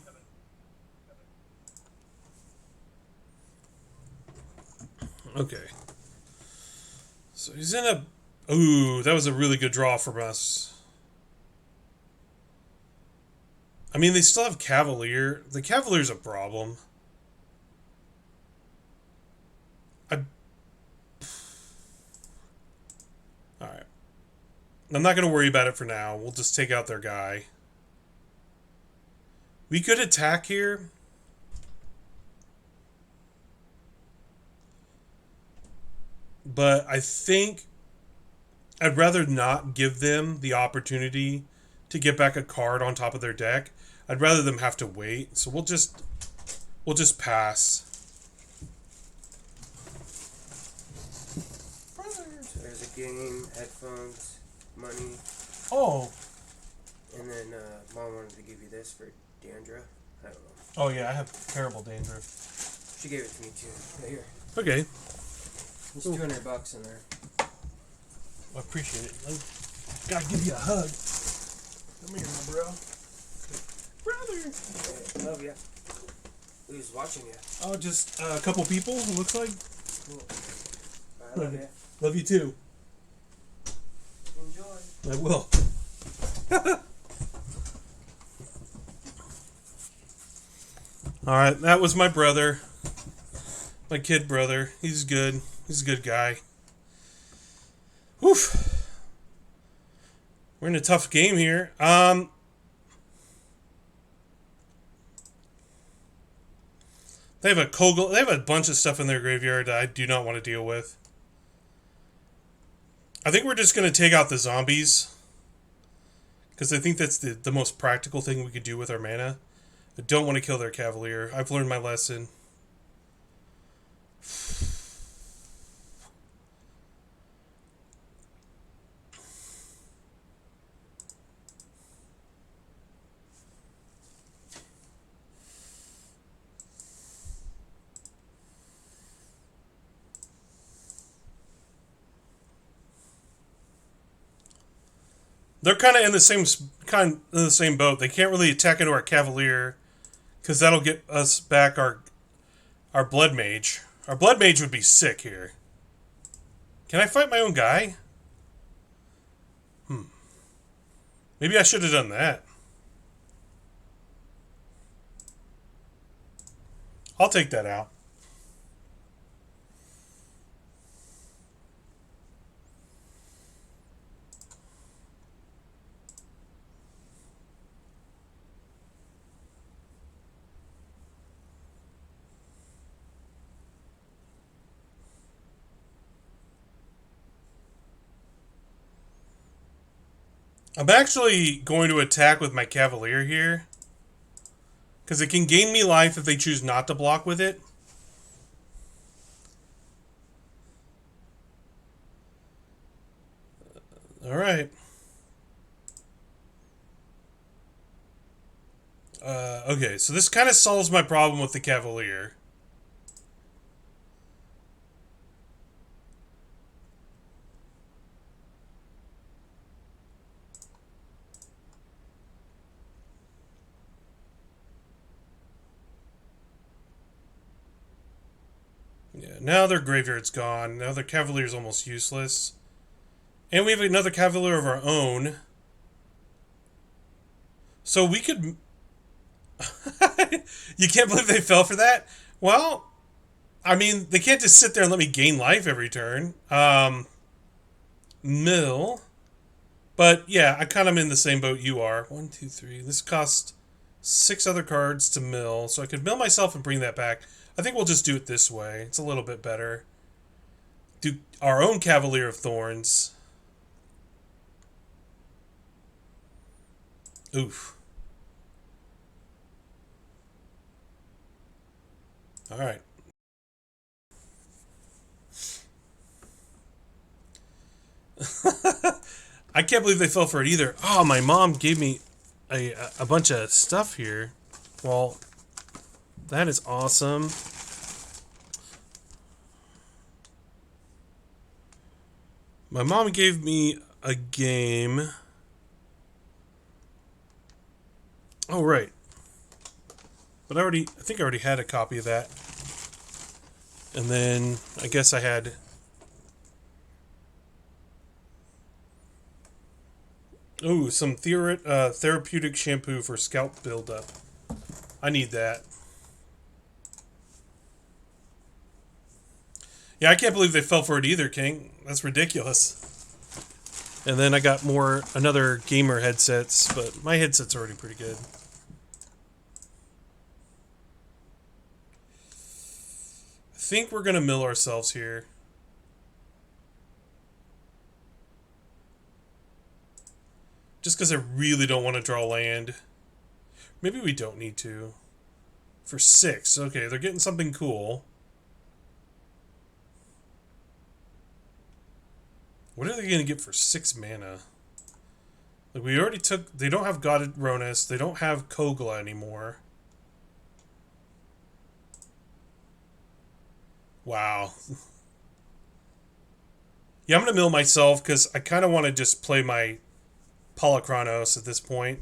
Okay. So he's in a... Ooh, that was a really good draw from us. I mean, they still have Cavalier. The Cavalier's a problem. Alright. I'm not going to worry about it for now. We'll just take out their guy. We could attack here. But I think I'd rather not give them the opportunity to get back a card on top of their deck. I'd rather them have to wait. So we'll just pass. There's a game, headphones, money, Oh. and then Mom wanted to give you this for Dandra. I don't know. Oh yeah, I have terrible dandruff. She gave it to me too. Right here. Okay. There's $200 in there. I appreciate it. I gotta give you a hug. Come here, my bro. Brother! Hey, love ya. Who's watching you? Oh, just a couple people, it looks like. Cool. I love ya. Love you too. Enjoy. I will. Alright, that was my brother. My kid brother. He's good. He's a good guy. Oof. We're in a tough game here. They have a Kogel. They have a bunch of stuff in their graveyard that I do not want to deal with. I think we're just going to take out the zombies. Because I think that's the most practical thing we could do with our mana. I don't want to kill their Cavalier. I've learned my lesson. They're kind of in the same boat. They can't really attack into our Cavalier because that'll get us back our Blood Mage. Our Blood Mage would be sick here. Can I fight my own guy? Maybe I should have done that. I'll take that out. I'm actually going to attack with my Cavalier here. Because it can gain me life if they choose not to block with it. Alright. Okay, so this kind of solves my problem with the Cavalier. Yeah, now their graveyard's gone. Now their Cavalier's almost useless. And we have another Cavalier of our own. So we could... You can't believe they fell for that? Well, I mean, they can't just sit there and let me gain life every turn. Mill. But yeah, I kind of am in the same boat you are. 1, 2, 3. This costs 6 other cards to mill. So I could mill myself and bring that back. I think we'll just do it this way. It's a little bit better. Do our own Cavalier of Thorns. Oof. Alright. I can't believe they fell for it either. Oh, my mom gave me a bunch of stuff here. Well, that is awesome. My mom gave me a game. Oh, right. But I think I already had a copy of that. And then I guess I had... Ooh, some therapeutic shampoo for scalp buildup. I need that. Yeah, I can't believe they fell for it either, King. That's ridiculous. And then I got another gamer headsets, but my headset's already pretty good. I think we're going to mill ourselves here. Just because I really don't want to draw land. Maybe we don't need to. For 6. Okay, they're getting something cool. What are they going to get for 6 mana? Like, we already took... They don't have God Ronus. They don't have Kogla anymore. Wow. Yeah, I'm going to mill myself because I kind of want to just play my Polychronos at this point.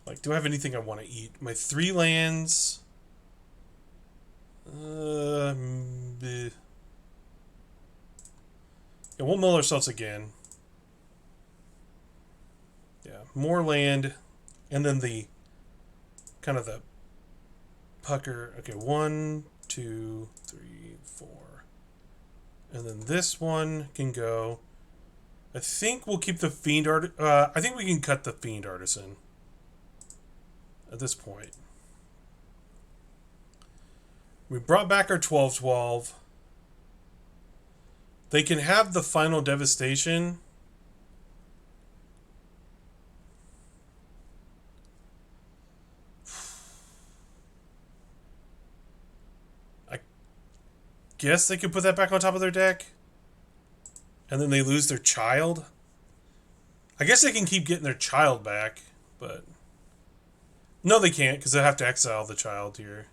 Like, do I have anything I want to eat? My 3 lands... Yeah, we'll mill ourselves again. Yeah, more land, and then the kind of the pucker. Okay, 1, 2, 3, 4, and then this one can go. I think we'll keep the Fiend I think we can cut the Fiend Artisan at this point. We brought back our 12/12. They can have the final devastation. I guess they could put that back on top of their deck. And then they lose their child. I guess they can keep getting their child back, but... No, they can't, because they have to exile the child here.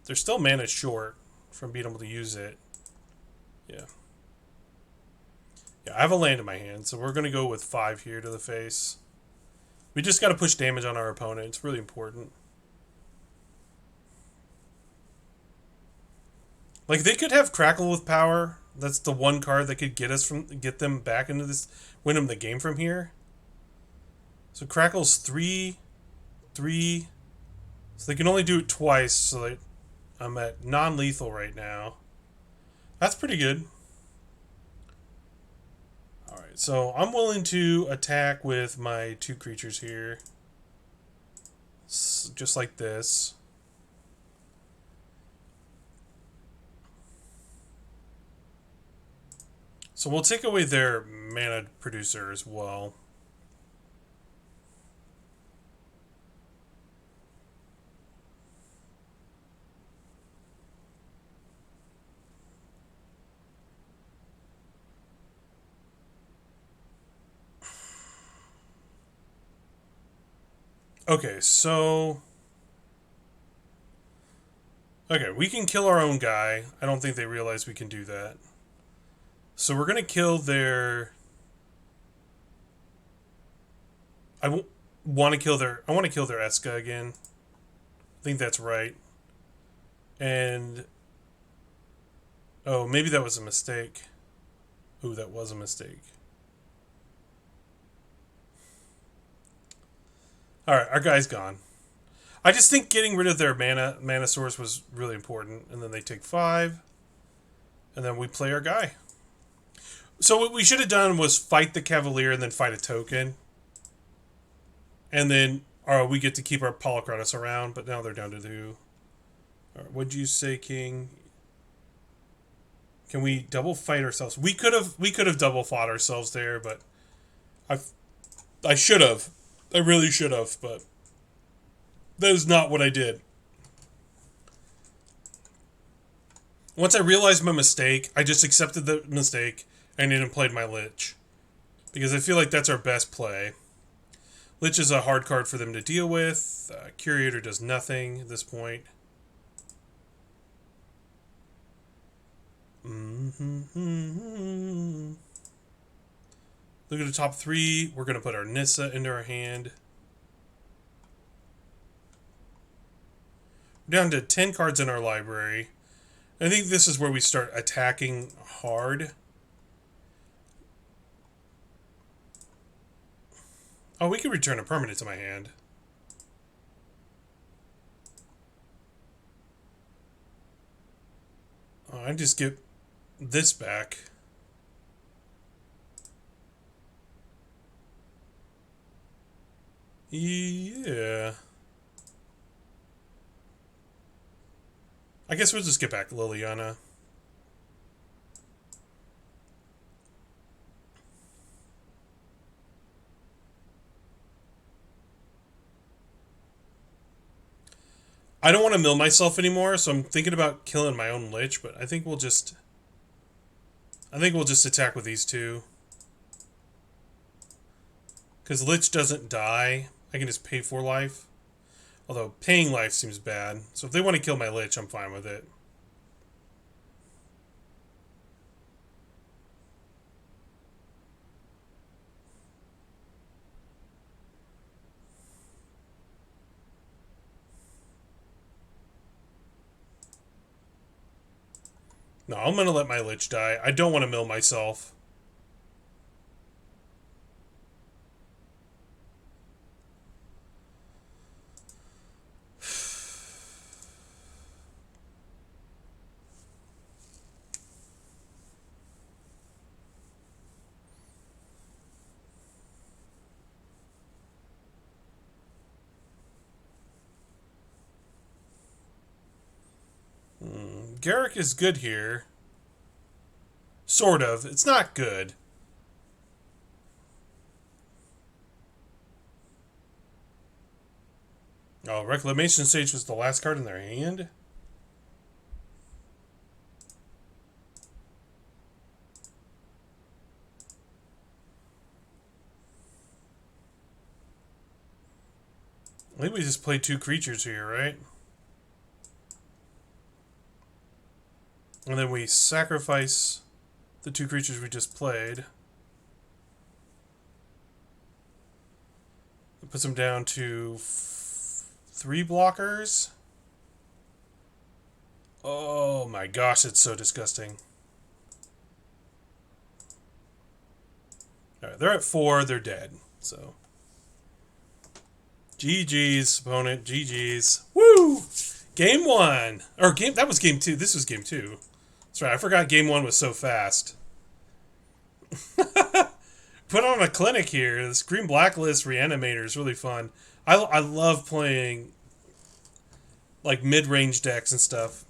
They're still mana short from being able to use it. Yeah. Yeah, I have a land in my hand, so we're going to go with 5 here to the face. We just got to push damage on our opponent. It's really important. Like, they could have Crackle with power. That's the one card that could get them back into this, win them the game from here. So Crackle's 3, 3. So they can only do it twice, so I'm at non-lethal right now. That's pretty good. Alright, so I'm willing to attack with my 2 creatures here. Just like this. So we'll take away their mana producer as well. Okay, so... Okay, we can kill our own guy. I don't think they realize we can do that. So we're going to kill their... I want to kill their Eska again. I think that's right. And... Oh, maybe that was a mistake. Ooh, that was a mistake. Alright, our guy's gone. I just think getting rid of their mana source was really important. And then they take 5. And then we play our guy. So what we should have done was fight the Cavalier and then fight a token. And then we get to keep our Polychronos around, but now they're down to 2. Right, what'd you say, King? Can we double fight ourselves? We could have double fought ourselves there, but I should have. I really should have, but that is not what I did. Once I realized my mistake, I just accepted the mistake and then played my Lich. Because I feel like that's our best play. Lich is a hard card for them to deal with. Curator does nothing at this point. Look at the top 3. We're going to put our Nissa into our hand. We're down to 10 cards in our library. I think this is where we start attacking hard. Oh, we could return a permanent to my hand. Oh, I just get this back. Yeah. I guess we'll just get back Liliana. I don't want to mill myself anymore, so I'm thinking about killing my own Lich, but I think we'll just attack with these 2. Because Lich doesn't die. I can just pay for life. Although paying life seems bad. So if they want to kill my Lich, I'm fine with it. No, I'm going to let my Lich die. I don't want to mill myself. Garrick is good here. Sort of. It's not good. Oh, Reclamation Stage was the last card in their hand? I think we just played 2 creatures here, right? And then we sacrifice the two creatures we just played. It puts them down to 3 blockers. Oh my gosh, it's so disgusting. Alright, they're at 4, they're dead. So. GG's, opponent. GG's. Woo! Game 1. Or that was game 2. This was game 2. That's right, I forgot game 1 was so fast. Put on a clinic here. This Green Blacklist Reanimator is really fun. I love playing like mid-range decks and stuff.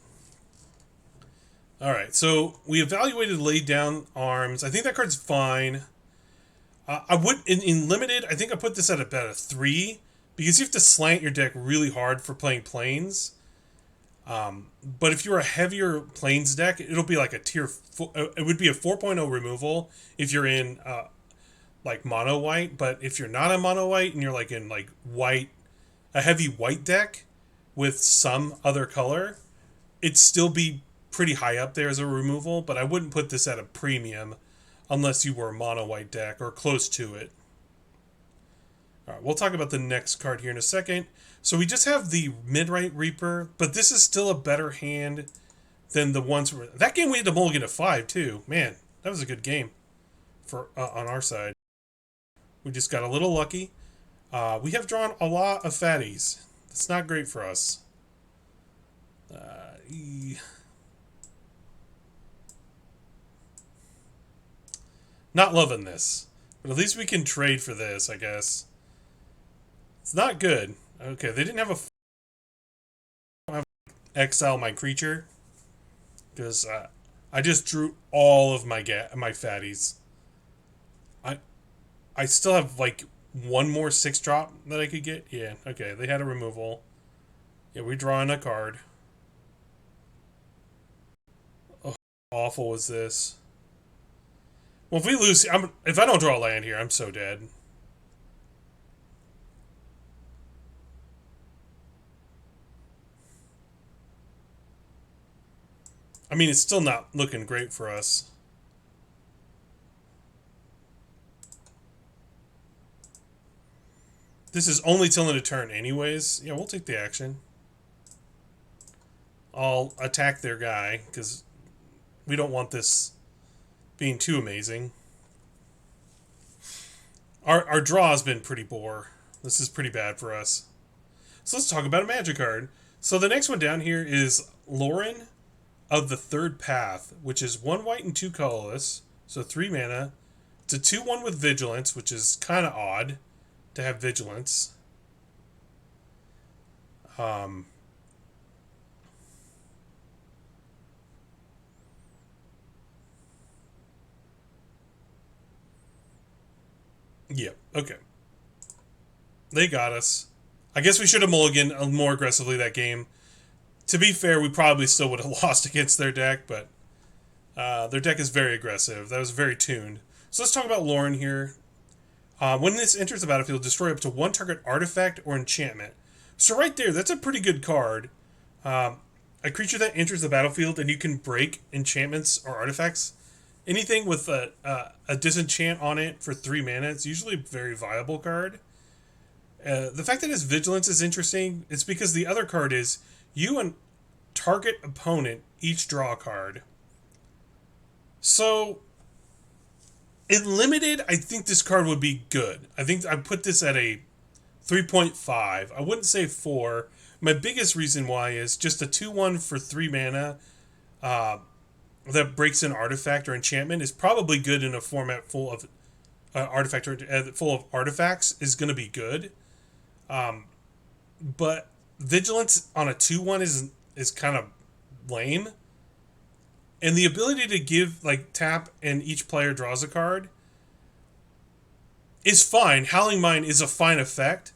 Alright, so we evaluated laid down arms. I think that card's fine. I would in limited, I think I put this at about a 3 because you have to slant your deck really hard for playing planes. But if you're a heavier planes deck, it'll be like a tier. It would be a 4.0 removal if you're in like mono white. But if you're not a mono white and you're like in like white, a heavy white deck with some other color, it'd still be pretty high up there as a removal. But I wouldn't put this at a premium unless you were a mono white deck or close to it. All right, we'll talk about the next card here in a second. So we just have the Midnight Reaper, but this is still a better hand than the ones where that game we had to mulligan to 5 too. Man, that was a good game for on our side. We just got a little lucky. We have drawn a lot of fatties. That's not great for us. Not loving this, but at least we can trade for this, I guess. It's not good. Okay, they didn't have exile my creature because I just drew all of my fatties. I still have like one more 6-drop that I could get. Yeah, okay, they had a removal. Yeah, we're drawing a card. Oh, how awful was this? Well, if we lose, if I don't draw a land here, I'm so dead. I mean, it's still not looking great for us. This is only till end of turn anyways. Yeah, we'll take the action. I'll attack their guy, because we don't want this being too amazing. Our draw has been pretty poor. This is pretty bad for us. So let's talk about a magic card. So the next one down here is Lauren of the Third Path, which is 1 white and 2 colorless, so 3 mana. It's a 2/1 with Vigilance, which is kind of odd to have Vigilance. Yeah, okay. They got us. I guess we should have mulliganed more aggressively that game. To be fair, we probably still would have lost against their deck, but their deck is very aggressive. That was very tuned. So let's talk about Lauren here. When this enters the battlefield, destroy up to 1 target artifact or enchantment. So right there, that's a pretty good card. A creature that enters the battlefield and you can break enchantments or artifacts. Anything with a disenchant on it for 3 mana, it's usually a very viable card. The fact that his Vigilance is interesting, it's because the other card is you and target opponent each draw a card. So, in limited, I think this card would be good. I think I put this at a 3.5. I wouldn't say 4. My biggest reason why is just a 2/1 for 3 mana that breaks an artifact or enchantment is probably good in a format full of full of artifacts is going to be good. But Vigilance on a 2/1 is kind of lame. And the ability to give, like, tap and each player draws a card is fine. Howling Mine is a fine effect.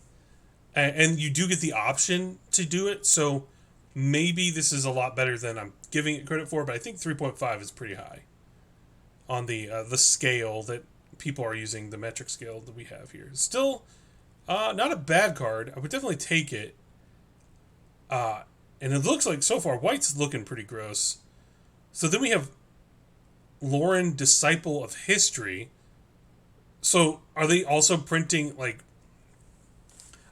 And you do get the option to do it. So maybe this is a lot better than I'm giving it credit for. But I think 3.5 is pretty high on the scale that people are using, the metric scale that we have here. Still, not a bad card. I would definitely take it. And it looks like, so far, white's looking pretty gross. So then we have Lauren, Disciple of History. So are they also printing, like,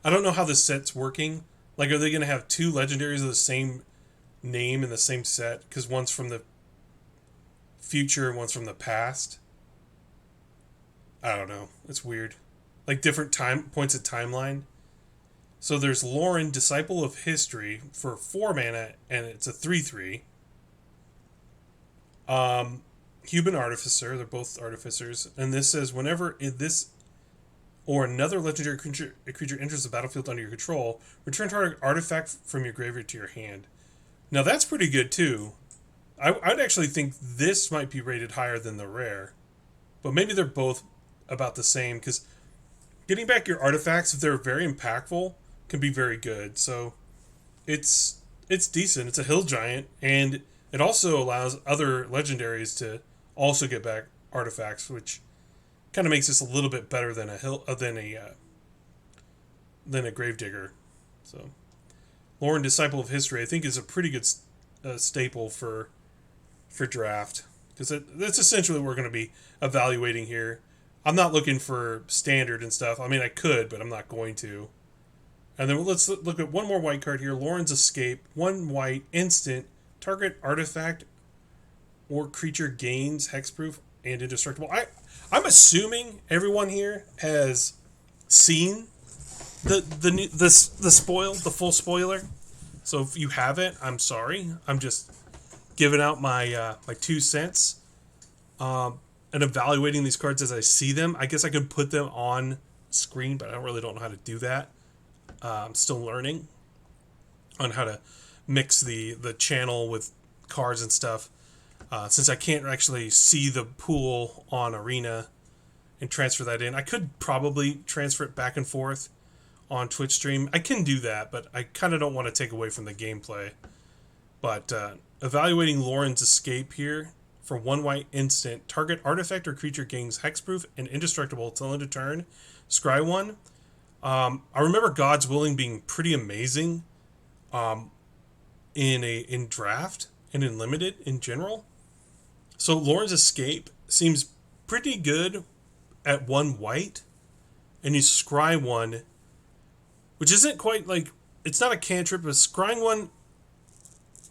I don't know how the set's working. Like, are they going to have two legendaries of the same name in the same set? Because one's from the future and one's from the past. I don't know. It's weird. Like different time points of timeline. So there's Lauren, Disciple of History for 4 mana, and it's a 3/3. Human Artificer, they're both artificers, and this says whenever this or another legendary creature enters the battlefield under your control, return target artifact from your graveyard to your hand. Now that's pretty good too. I'd actually think this might be rated higher than the rare, but maybe they're both about the same because getting back your artifacts, if they're very impactful, can be very good. So it's decent. It's a hill giant, and it also allows other legendaries to also get back artifacts, which kind of makes this a little bit better than a gravedigger. So Lauren, Disciple of History, I think is a pretty good staple for draft because that's essentially what we're going to be evaluating here. I'm not looking for standard and stuff. I mean, I could, but I'm not going to. And then let's look at one more white card here. Lauren's Escape. 1 white, instant. Target artifact or creature gains hexproof and indestructible. I'm assuming everyone here has seen the full spoiler. So if you haven't, I'm sorry. I'm just giving out my 2 cents. And evaluating these cards as I see them. I guess I could put them on screen, but I really don't know how to do that. I'm still learning on how to mix the channel with cards and stuff. Since I can't actually see the pool on Arena and transfer that in, I could probably transfer it back and forth on Twitch stream. I can do that, but I kind of don't want to take away from the gameplay. But evaluating Lauren's Escape here. For 1 white instant, target artifact or creature gains hexproof and indestructible till end of turn. Scry 1. I remember God's Willing being pretty amazing in draft and in limited in general. So Lauren's Escape seems pretty good at 1 white, and you scry 1, which isn't quite like, it's not a cantrip, but scrying 1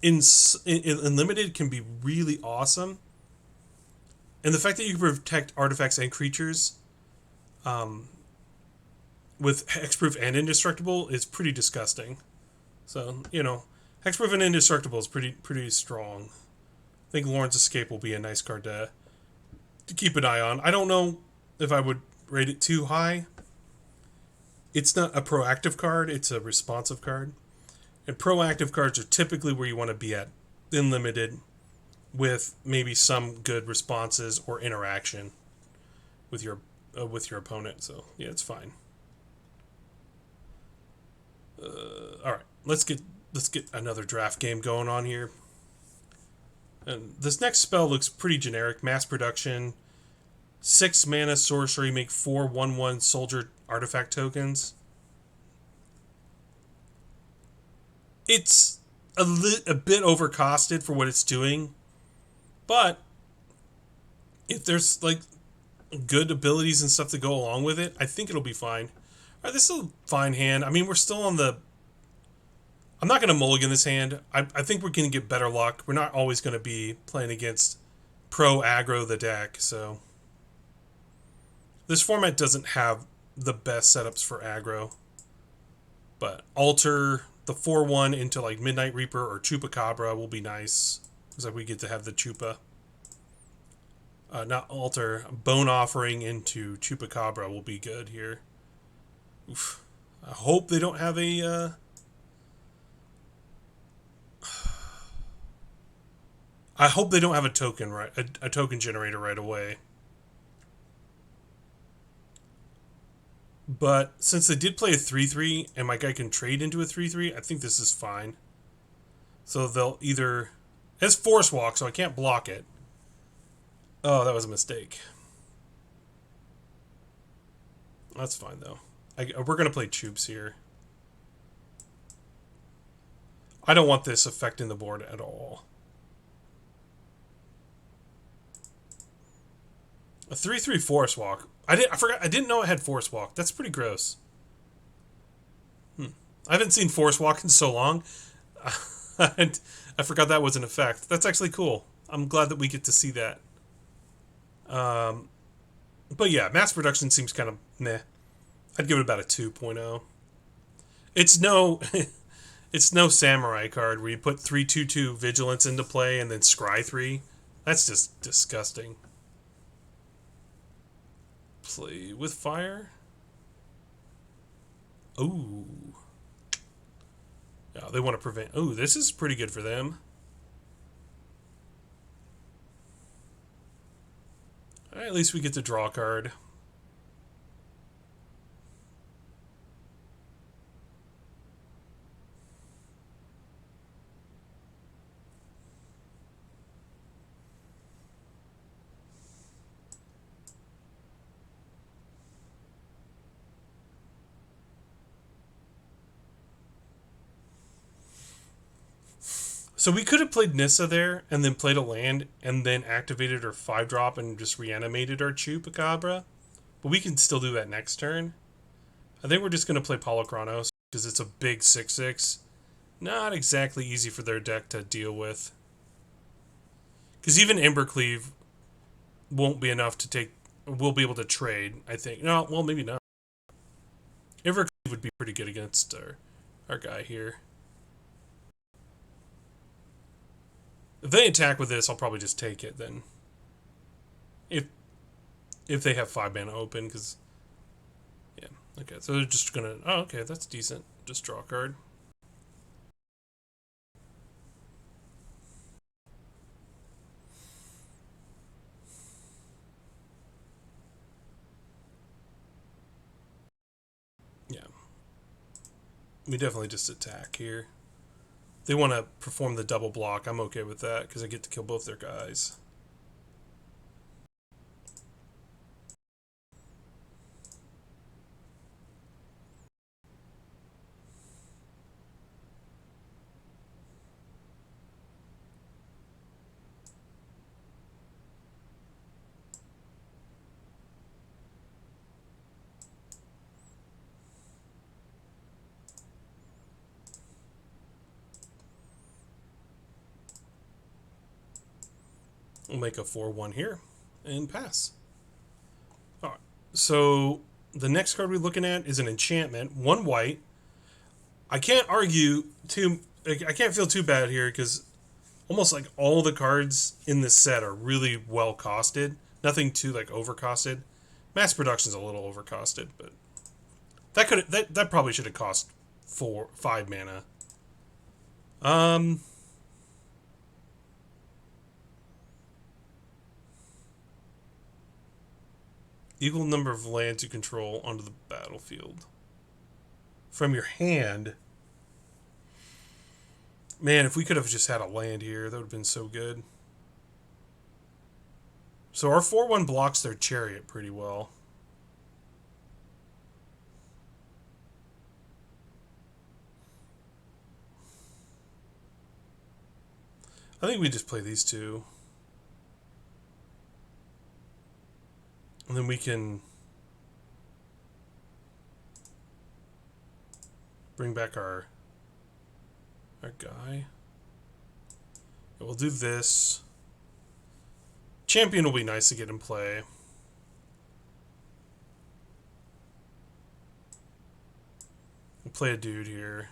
in limited can be really awesome. And the fact that you can protect artifacts and creatures with hexproof and indestructible is pretty disgusting. So, hexproof and indestructible is pretty strong. I think Lauren's Escape will be a nice card to keep an eye on. I don't know if I would rate it too high. It's not a proactive card, it's a responsive card. And proactive cards are typically where you want to be at in limited, with maybe some good responses or interaction with your opponent. So yeah, it's fine. All right, let's get another draft game going on here. And this next spell looks pretty generic. Mass Production, 6 mana sorcery, make 4 1/1 soldier artifact tokens. It's a bit overcosted for what it's doing. But if there's like good abilities and stuff to go along with it, I think it'll be fine. All right, this is a fine hand. I mean, we're still on the... I'm not going to mulligan this hand. I think we're going to get better luck. We're not always going to be playing against pro aggro the deck, so... This format doesn't have the best setups for aggro. But alter the 4/1 into like Midnight Reaper or Chupacabra will be nice. Looks like we get to have the Chupa. Not alter. Bone Offering into Chupacabra will be good here. Oof. I hope they don't have a... I hope they don't have a token a token generator right away. But since they did play a 3/3 and my guy can trade into a 3/3, I think this is fine. So they'll either... It's Force Walk, so I can't block it. Oh, that was a mistake. That's fine, though. We're going to play Choops here. I don't want this affecting the board at all. A 3/3 forest walk. I forgot. I didn't know it had forest walk. That's pretty gross. I haven't seen forest walk in so long. And I forgot that was an effect. That's actually cool. I'm glad that we get to see that. Um, but yeah, mass production seems kind of meh. I'd give it about a 2.0. It's no, it's no samurai card where you put 3/2/2 vigilance into play and then scry 3. That's just disgusting. Play with fire. Ooh. Yeah, they want to prevent. Ooh, this is pretty good for them. All right, at least we get to draw a card. So we could have played Nissa there and then played a land and then activated our 5-drop and just reanimated our Chupacabra. But we can still do that next turn. I think we're just going to play Polychronos because it's a big 6/6. Not exactly easy for their deck to deal with. Because even Embercleave won't be enough to take. We'll be able to trade, I think. No, well, maybe not. Embercleave would be pretty good against our guy here. If they attack with this, I'll probably just take it then. If they have 5 mana open, because yeah, okay. So they're just gonna. Oh, okay, that's decent. Just draw a card. Yeah, we definitely just attack here. They want to perform the double block. I'm okay with that because I get to kill both their guys. We'll make a 4/1 here and pass. All right. So the next card we're looking at is an enchantment, 1 white. I can't argue too. I can't feel too bad here because almost like all the cards in this set are really well costed. Nothing too like overcosted. Mass production's a little overcosted, but that probably should have cost 5 mana. Um, equal number of lands you control onto the battlefield from your hand. Man, if we could have just had a land here, that would have been so good. So our 4/1 blocks their chariot pretty well. I think we just play these two. And then we can bring back our guy. And we'll do this. Champion will be nice to get in play. We'll play a dude here.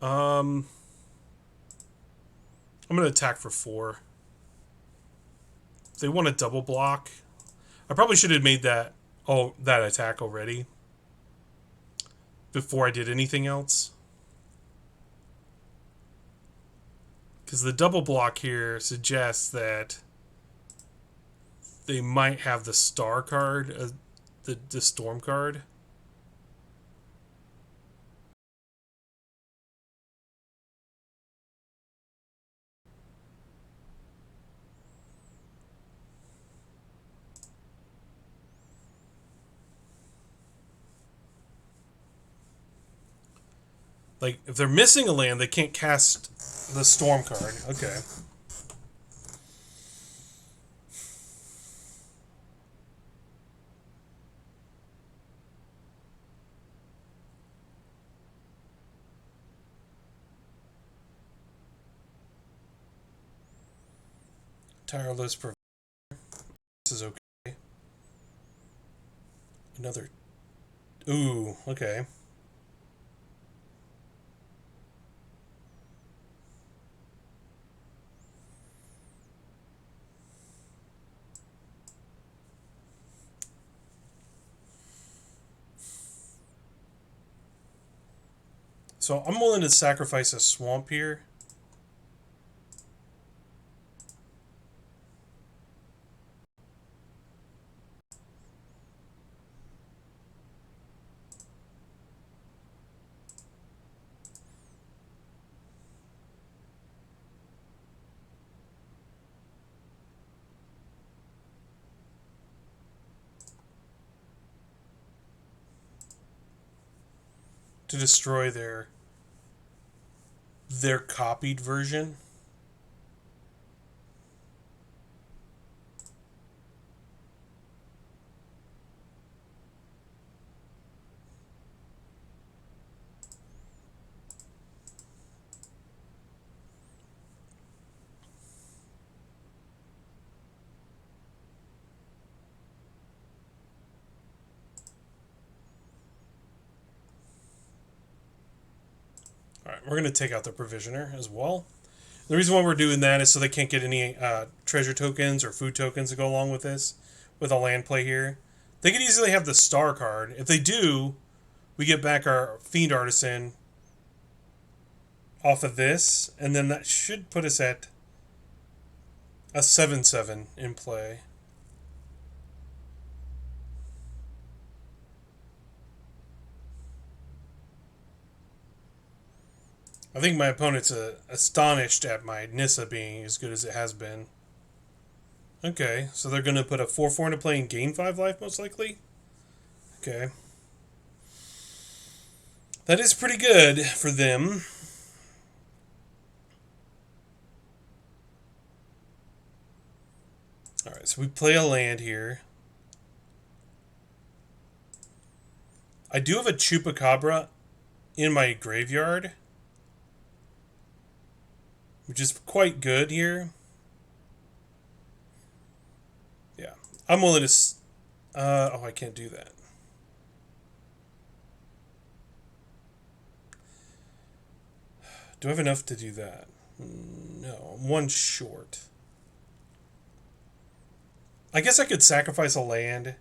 I'm going to attack for 4. If they want a double block, I probably should have made that attack already before I did anything else. Because the double block here suggests that they might have the star card, the storm card. Like, if they're missing a land, they can't cast the storm card. Okay. Tireless provider. This is okay. Another. Ooh, okay. So I'm willing to sacrifice a swamp here. To destroy their copied version. All right, we're going to take out the provisioner as well. The reason why we're doing that is so they can't get any treasure tokens or food tokens to go along with this, with a land play here. They could easily have the star card. If they do, we get back our Fiend Artisan off of this, and then that should put us at a 7/7 in play. I think my opponent's astonished at my Nissa being as good as it has been. Okay, so they're going to put a 4/4 into play and gain 5 life, most likely? Okay. That is pretty good for them. Alright, so we play a land here. I do have a Chupacabra in my graveyard, which is quite good here. Yeah, I'm willing to. Oh, I can't do that. Do I have enough to do that? No, I'm one short. I guess I could sacrifice a land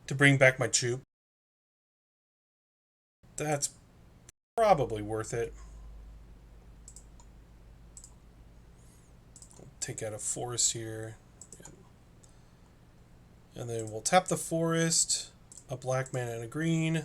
to bring back my Chup. That's probably worth it. Take out a forest here. And then we'll tap the forest, a black mana and a green.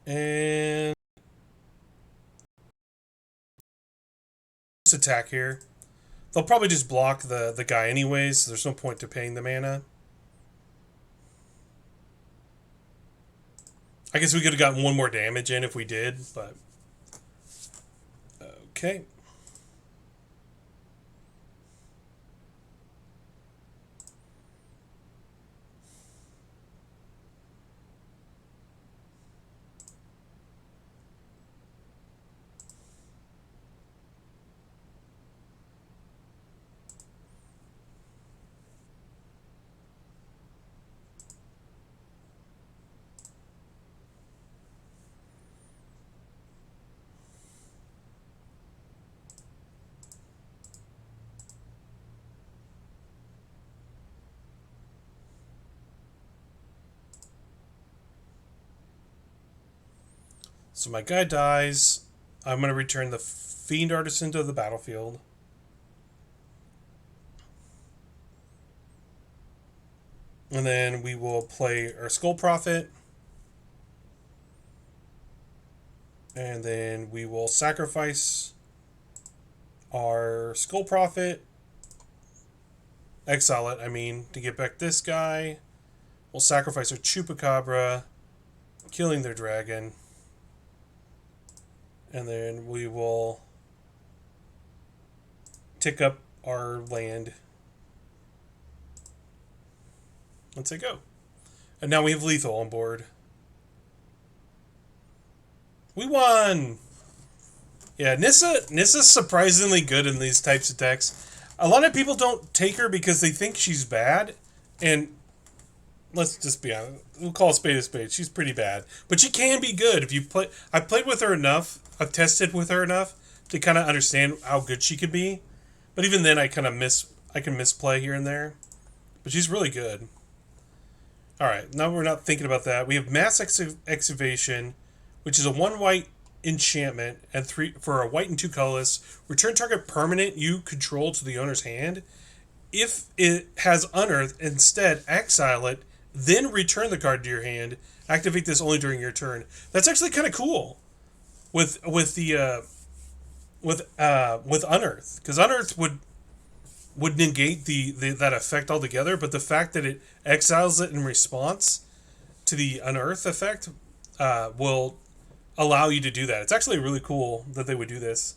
And just attack here. They'll probably just block the guy anyways, so there's no point to paying the mana. I guess we could have gotten one more damage in if we did, but... Okay. So my guy dies. I'm going to return the Fiend Artisan to the battlefield. And then we will play our Skull Prophet. And then we will sacrifice our Skull Prophet. Exile it, I mean, to get back this guy. We'll sacrifice our Chupacabra, killing their dragon. And then we will tick up our land. Let's say go. And now we have lethal on board. We won! Yeah, Nissa's surprisingly good in these types of decks. A lot of people don't take her because they think she's bad, and let's just be honest. We'll call a spade a spade. She's pretty bad, but she can be good if you play. I've played with her enough. I've tested with her enough to kind of understand how good she can be. But even then, I kind of I can misplay here and there. But she's really good. All right, now we're not thinking about that. We have mass excavation, which is a 1 white enchantment and 3 for a white and 2 colorless. Return target permanent you control to the owner's hand. If it has unearth, instead exile it, then return the card to your hand. Activate this only during your turn. That's actually kind of cool with the with unearth, because unearth would negate that effect altogether. But the fact that it exiles it in response to the unearth effect will allow you to do that. It's actually really cool that they would do this.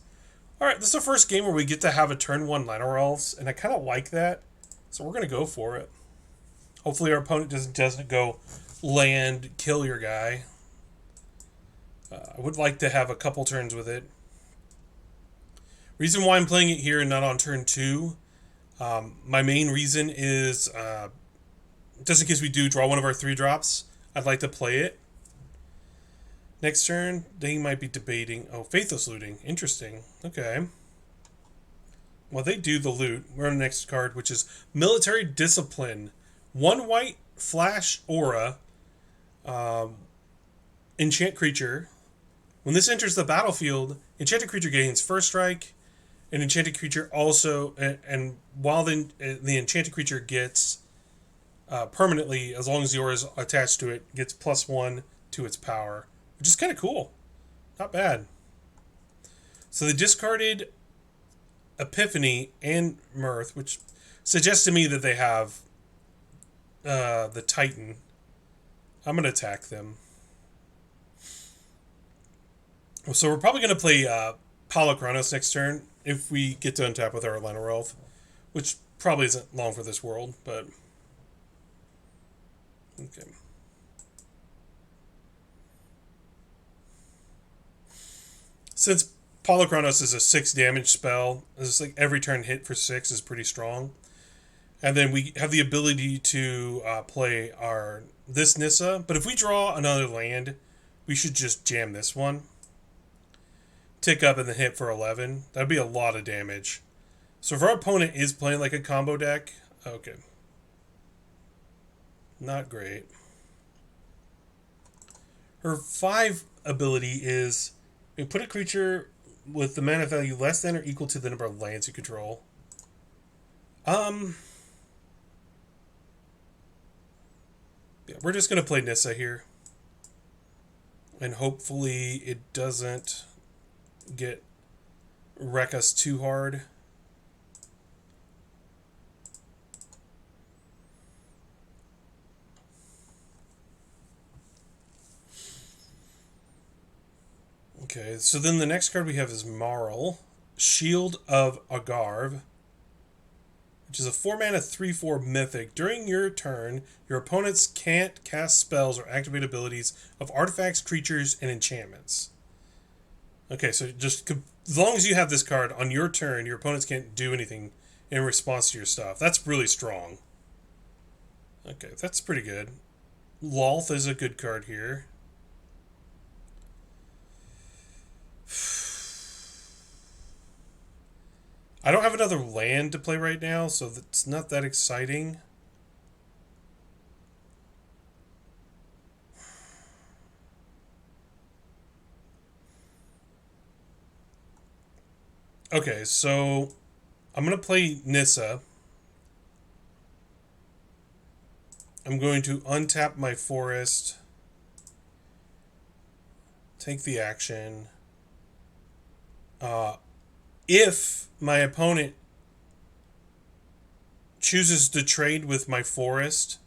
All right, this is the first game where we get to have a turn 1 Llanowar Elves, and I kind of like that, so we're gonna go for it. Hopefully, our opponent doesn't go land kill your guy. I would like to have a couple turns with it. Reason why I'm playing it here and not on turn 2. My main reason is just in case we do draw one of our 3 drops, I'd like to play it. Next turn, they might be debating. Oh, Faithless Looting. Interesting. Okay. Well, they do the loot. We're on the next card, which is Military Discipline. 1 white flash aura. Enchant creature. When this enters the battlefield, enchanted creature gains first strike. An enchanted creature also, and while the enchanted creature gets permanently, as long as the aura is attached to it, gets +1 to its power. Which is kind of cool. Not bad. So they discarded Epiphany and Mirth, which suggests to me that they have the Titan. I'm going to attack them. So we're probably going to play Polychronos next turn if we get to untap with our Llanowar Elf, which probably isn't long for this world, but okay. Since Polychronos is a 6 damage spell, it's like every turn hit for 6 is pretty strong. And then we have the ability to play this Nissa. But if we draw another land, we should just jam this one. Tick up and then hit for 11. That'd be a lot of damage. So if our opponent is playing like a combo deck, okay. Not great. Her 5 ability is you put a creature with the mana value less than or equal to the number of lands you control. Yeah, we're just going to play Nissa here. And hopefully it doesn't wreck us too hard. Okay, so then the next card we have is Marl, Shield of Agarv, which is a 4-mana 3/4 mythic. During your turn, your opponents can't cast spells or activate abilities of artifacts, creatures, and enchantments. Okay, so just as long as you have this card on your turn, your opponents can't do anything in response to your stuff. That's really strong. Okay, that's pretty good. Lolth is a good card here. I don't have another land to play right now, so it's not that exciting. Okay, so I'm going to play Nissa. I'm going to untap my forest. Take the action. If my opponent chooses to trade with my forest,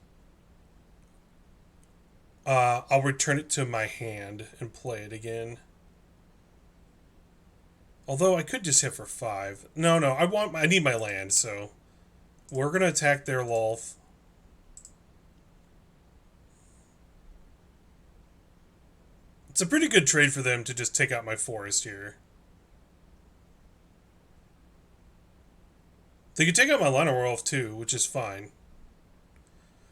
I'll return it to my hand and play it again. Although I could just hit for 5. No, I need my land, so we're gonna attack their Lolth. It's a pretty good trade for them to just take out my forest here. They could take out my Lino Wolf too, which is fine.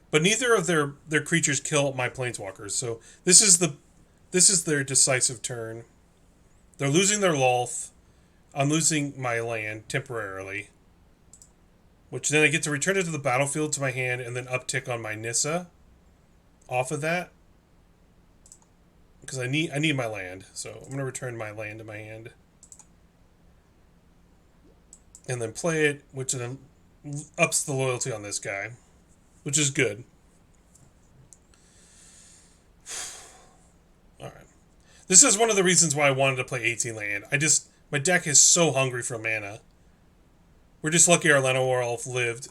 But neither of their creatures kill my planeswalkers, so this is their decisive turn. They're losing their Lolth. I'm losing my land temporarily. Which then I get to return it to the battlefield to my hand and then uptick on my Nissa off of that. Because I need my land. So I'm gonna return my land to my hand. And then play it, which then ups the loyalty on this guy. Which is good. Alright. This is one of the reasons why I wanted to play 18 land. My deck is so hungry for mana. We're just lucky our Leno Elf lived.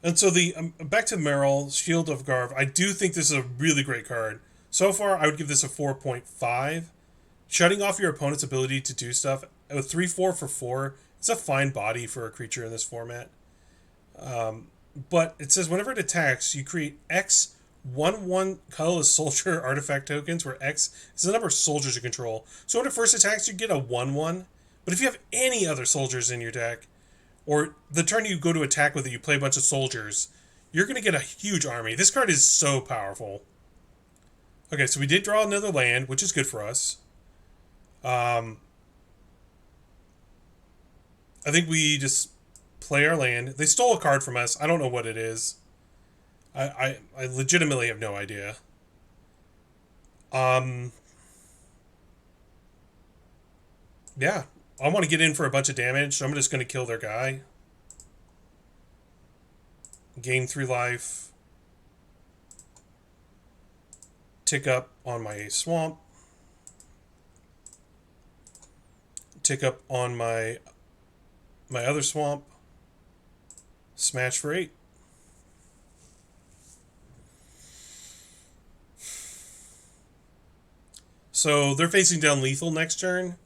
And so back to Merrill, Shield of Garv. I do think this is a really great card. So far, I would give this a 4.5. Shutting off your opponent's ability to do stuff with 3/4 for 4. It's a fine body for a creature in this format. But it says whenever it attacks, you create X 1/1 colorless soldier artifact tokens, where X is the number of soldiers you control. So when it first attacks, you get a 1/1. But if you have any other soldiers in your deck, or the turn you go to attack with it, you play a bunch of soldiers, you're going to get a huge army. This card is so powerful. Okay, so we did draw another land, which is good for us. I think we just play our land. They stole a card from us. I don't know what it is. I legitimately have no idea. Yeah. I want to get in for a bunch of damage, so I'm just going to kill their guy. Gain 3 life. Tick up on my swamp. Tick up on my other swamp. Smash for 8. So they're facing down lethal next turn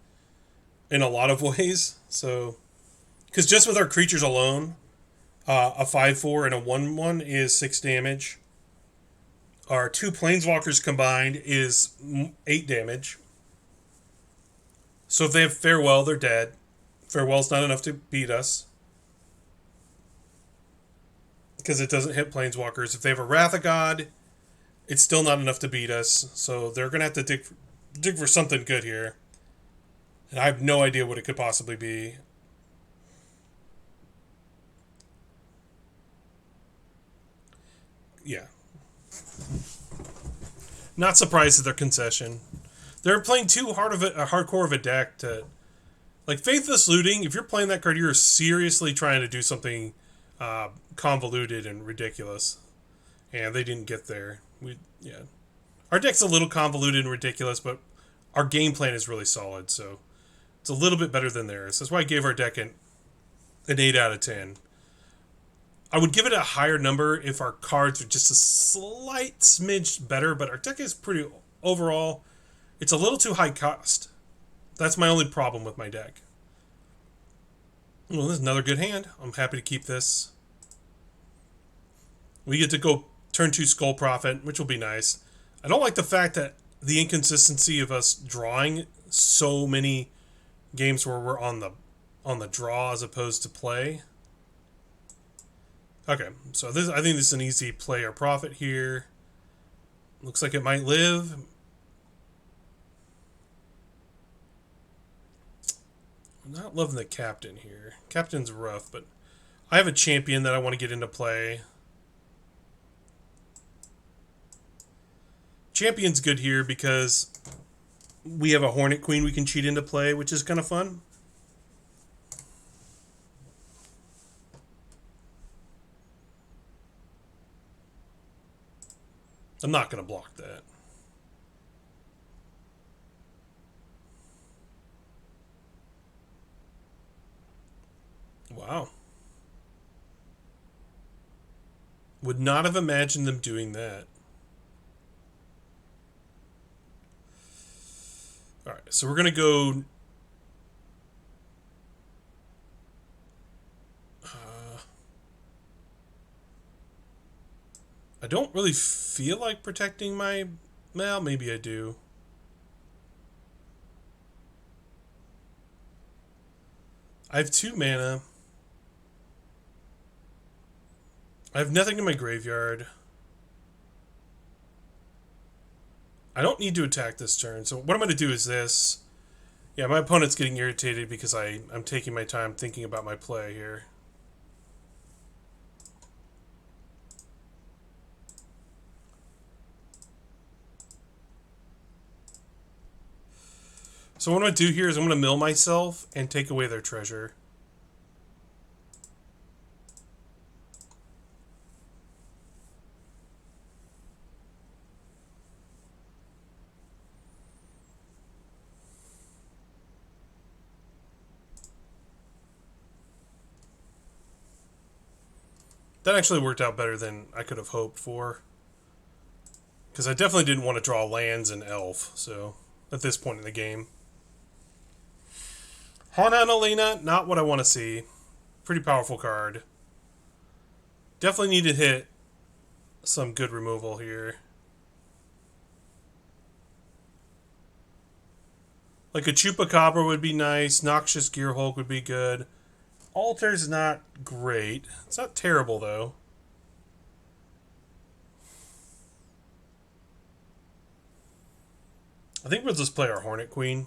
in a lot of ways. So, because just with our creatures alone, a 5/4 and a 1/1 is 6 damage. Our 2 planeswalkers combined is 8 damage. So if they have Farewell, they're dead. Farewell's not enough to beat us, because it doesn't hit planeswalkers. If they have a Wrath of God, it's still not enough to beat us. So they're going to have to dig for something good here. And I have no idea what it could possibly be. Yeah. Not surprised at their concession. They're playing too hardcore of a deck to... Like, Faithless Looting, if you're playing that card, you're seriously trying to do something convoluted and ridiculous. And they didn't get there. Yeah. Our deck's a little convoluted and ridiculous, but our game plan is really solid, so it's a little bit better than theirs. That's why I gave our deck an 8 out of 10. I would give it a higher number if our cards are just a slight smidge better, but our deck is pretty... Overall, it's a little too high cost. That's my only problem with my deck. Well, this is another good hand. I'm happy to keep this. We get to go turn 2 Skull Prophet, which will be nice. I don't like the fact that the inconsistency of us drawing so many games where we're on the draw as opposed to play. Okay, so I think this is an easy play or profit here. Looks like it might live. I'm not loving the captain here. Captain's rough, but I have a champion that I want to get into play. Champion's good here because we have a Hornet Queen we can cheat into play, which is kind of fun. I'm not going to block that. Wow. Would not have imagined them doing that. Alright, so we're going to go... I don't really feel like protecting my... Well, maybe I do. I have 2 mana. I have nothing in my graveyard. I don't need to attack this turn, so what I'm going to do is this. Yeah, my opponent's getting irritated because I'm taking my time thinking about my play here. So what I'm going to do here is I'm going to mill myself and take away their treasure. That actually worked out better than I could have hoped for. Because I definitely didn't want to draw lands and elf, so at this point in the game. Hana and Elena, not what I want to see. Pretty powerful card. Definitely need to hit some good removal here. Like a Chupacabra would be nice. Noxious Gearhulk would be good. Altar's not great. It's not terrible, though. I think we'll just play our Hornet Queen.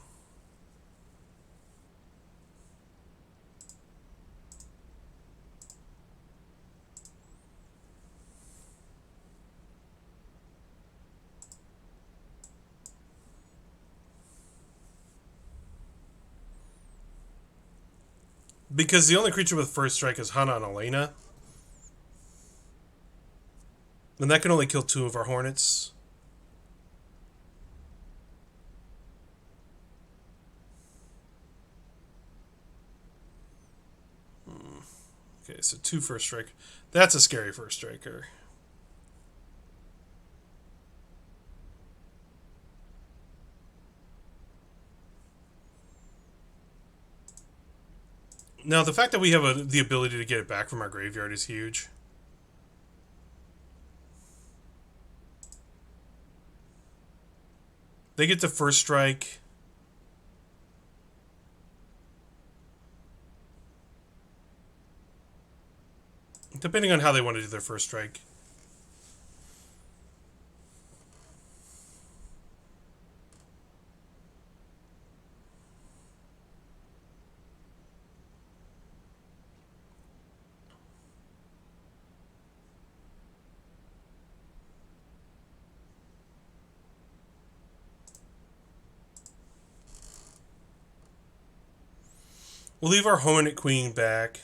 Because the only creature with first strike is Hana and Elena. And that can only kill 2 of our Hornets. Okay, so 2 first strike. That's a scary first striker. Now, the fact that we have the ability to get it back from our graveyard is huge. They get the first strike. Depending on how they want to do their first strike. We'll leave our Hornet Queen back.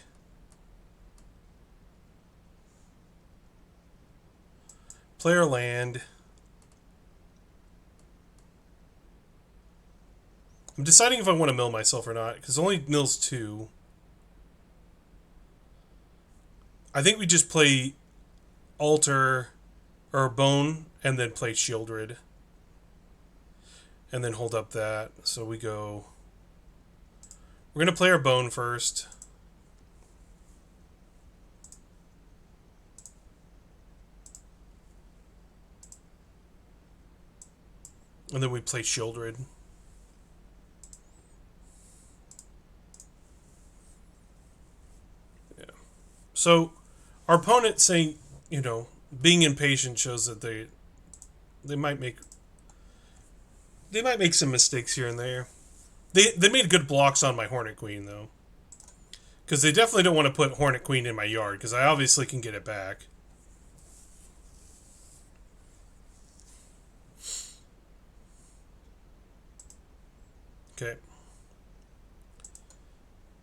Play our land. I'm deciding if I want to mill myself or not, because only mills 2. I think we just play Altar or Bone and then play Shieldred. And then hold up that. So we go. We're going to play our Bone first. And then we play Shieldred. Yeah. So our opponent saying, being impatient shows that they might make some mistakes here and there. They made good blocks on my Hornet Queen though. Because they definitely don't want to put Hornet Queen in my yard, because I obviously can get it back. Okay.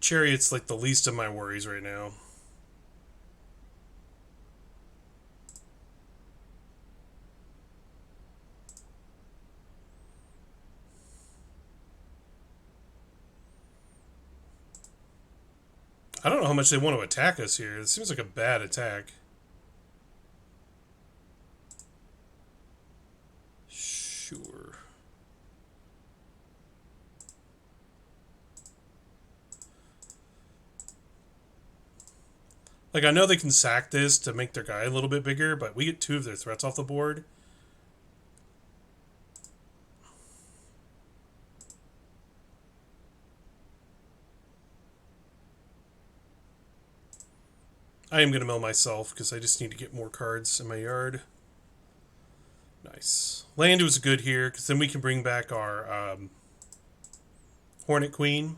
Chariot's like the least of my worries right now. I don't know how much they want to attack us here. It seems like a bad attack. Sure. Like, I know they can sack this to make their guy a little bit bigger, but we get 2 of their threats off the board. I am going to mill myself because I just need to get more cards in my yard. Nice. Land was good here because then we can bring back our Hornet Queen.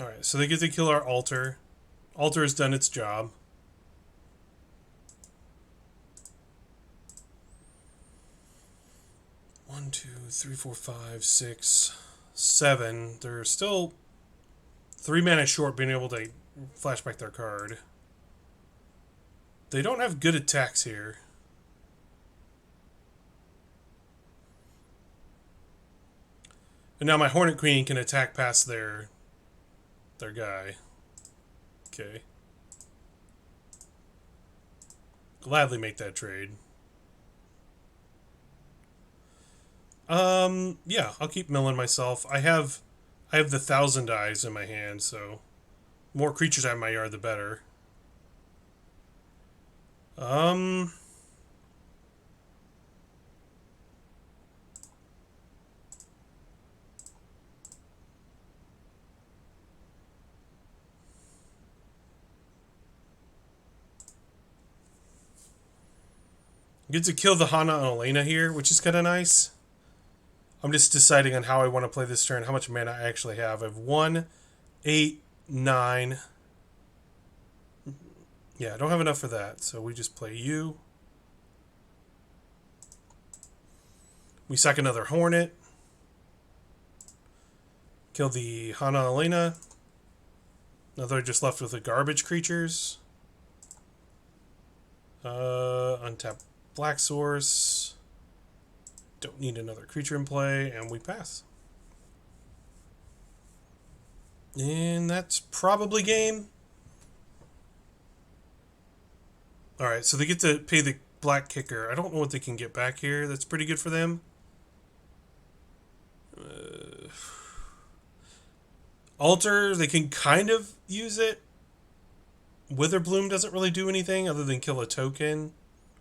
Alright, so they get to kill our altar. Altar has done its job. One, two, three, four, five, six, seven. They're still 3 mana short being able to flashback their card. They don't have good attacks here. And now my Hornet Queen can attack past their guy. Okay. Gladly make that trade. Yeah, I'll keep milling myself. I have the 1,000 eyes in my hand, so more creatures I have in my yard, the better. Get to kill the Hana and Elena here, which is kind of nice. I'm just deciding on how I want to play this turn, how much mana I actually have. I have 1, 8, 9. Yeah, I don't have enough for that, so we just play you. We sack another Hornet. Kill the Hana and Elena. Now they're just left with the garbage creatures. Untap Black Source. Don't need another creature in play, and we pass. And that's probably game. Alright, so they get to pay the black kicker. I don't know what they can get back here. That's pretty good for them. Altar, they can kind of use it. Witherbloom doesn't really do anything other than kill a token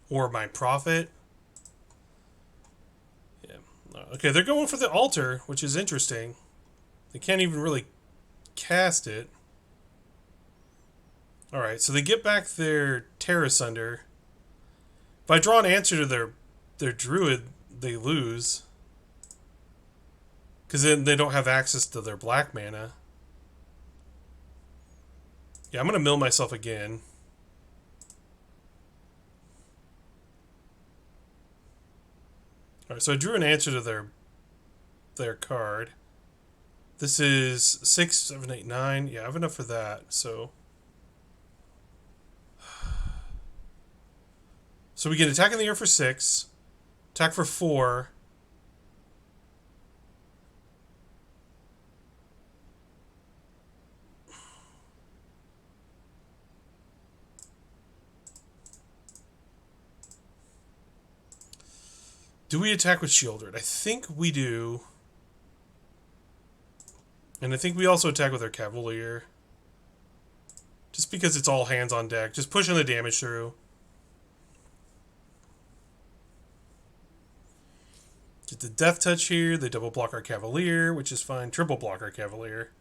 or my profit. Yeah. Okay, they're going for the altar, which is interesting. They can't even really cast it. Alright, so they get back their Terra Sunder. If I draw an answer to their druid, they lose. Because then they don't have access to their black mana. Yeah, I'm going to mill myself again. Alright, so I drew an answer to their card. This is 6, 7, 8, 9. Yeah, I have enough for that, so... So we get attack in the air for 6. Attack for 4. Do we attack with Shieldred? I think we do. And I think we also attack with our Cavalier. Just because it's all hands on deck. Just pushing the damage through. Get the Death Touch here. They double block our Cavalier, which is fine. Triple block our Cavalier.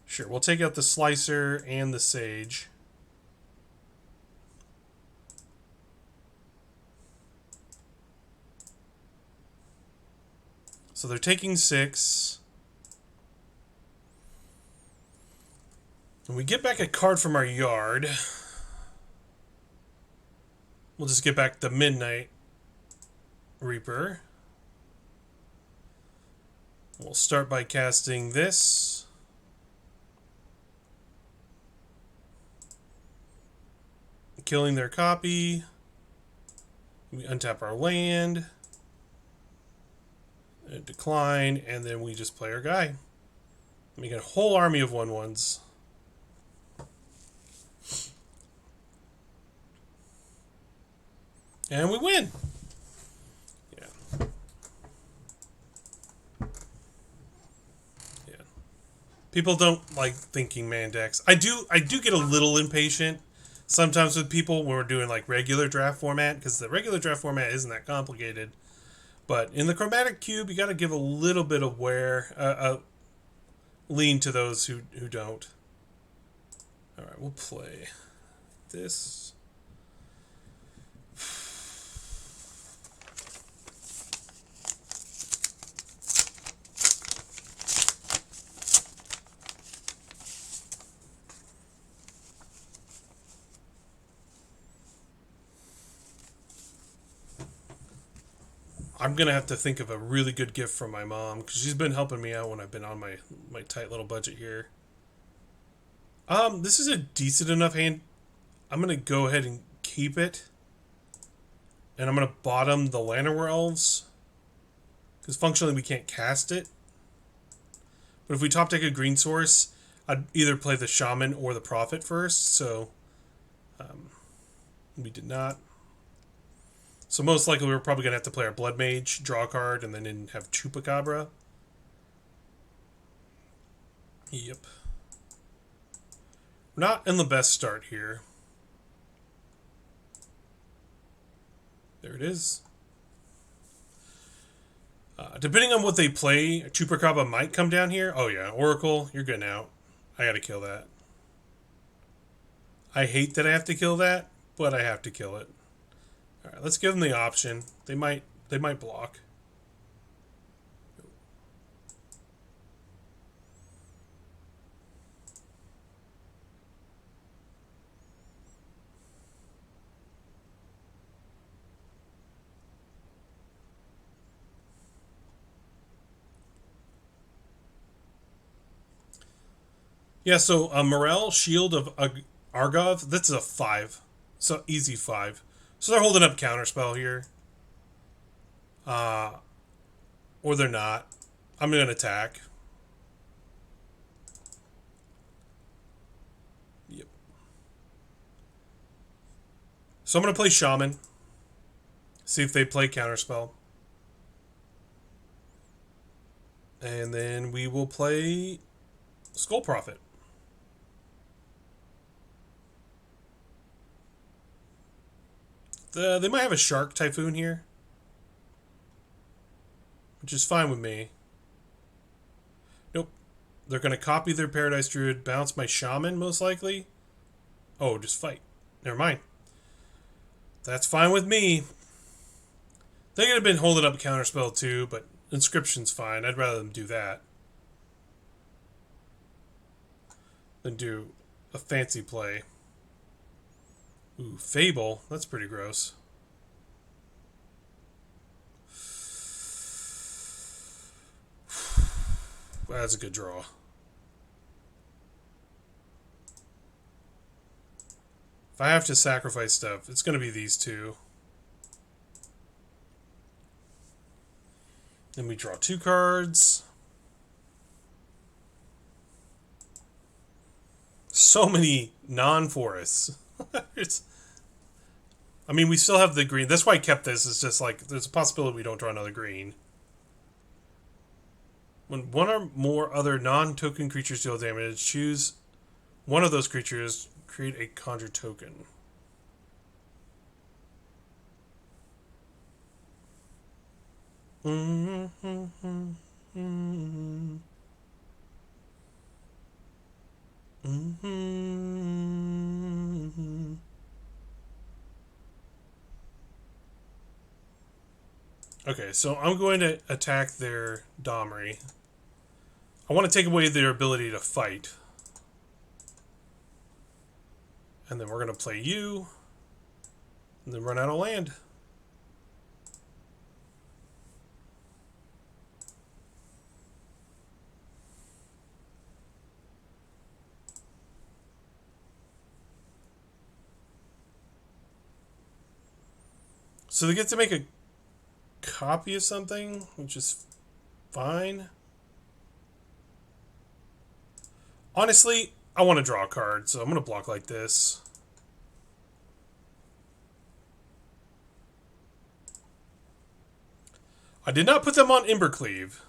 Sure, we'll take out the Slicer and the Sage. So they're taking 6. And we get back a card from our yard. We'll just get back the Midnight Reaper. We'll start by casting this. killing their copy. We untap our land. Decline, and then we just play our guy. We get a whole army of 1/1s. And we win. Yeah. Yeah. People don't like thinking man decks. I do get a little impatient sometimes with people when we're doing like regular draft format, because the regular draft format isn't that complicated. But in the Chromatic Cube, you got to give a little bit of lean to those who don't. All right, we'll play this. I'm gonna have to think of a really good gift from my mom, because she's been helping me out when I've been on my tight little budget here. This is a decent enough hand. I'm gonna go ahead and keep it, and I'm gonna bottom the Llanowar Elves, because functionally we can't cast it. But if we top deck a green source, I'd either play the Shaman or the Prophet first. So we did not. So most likely we're probably going to have to play our Blood Mage, draw a card, and then have Chupacabra. Yep. We're not in the best start here. There it is. Depending on what they play, Chupacabra might come down here. Oh yeah, Oracle, you're good now. I gotta kill that. I hate that I have to kill that, but I have to kill it. Alright, let's give them the option. They might block. Yeah, so Morel, Shield of Argov, that's a 5. So easy 5. So they're holding up Counterspell here. Or they're not. I'm going to attack. Yep. So I'm going to play Shaman. See if they play Counterspell. And then we will play Skull Prophet. They might have a Shark Typhoon here, which is fine with me. Nope. They're going to copy their Paradise Druid, bounce my Shaman, most likely. Oh, just fight. Never mind. That's fine with me. They could have been holding up Counterspell too, but Inscription's fine. I'd rather them do that than do a fancy play. Ooh, Fable. That's pretty gross. That's a good draw. If I have to sacrifice stuff, it's going to be these two. Then we draw 2 cards. So many non-forests. I mean, we still have the green. That's why I kept this. It's just like, there's a possibility we don't draw another green. When one or more other non-token creatures deal damage, choose one of those creatures, create a conjure token. Okay, so I'm going to attack their Domri. I want to take away their ability to fight. And then we're going to play you. And then run out of land. So they get to make a copy of something, which is fine. Honestly, I want to draw a card, so I'm going to block like this. I did not put them on Embercleave.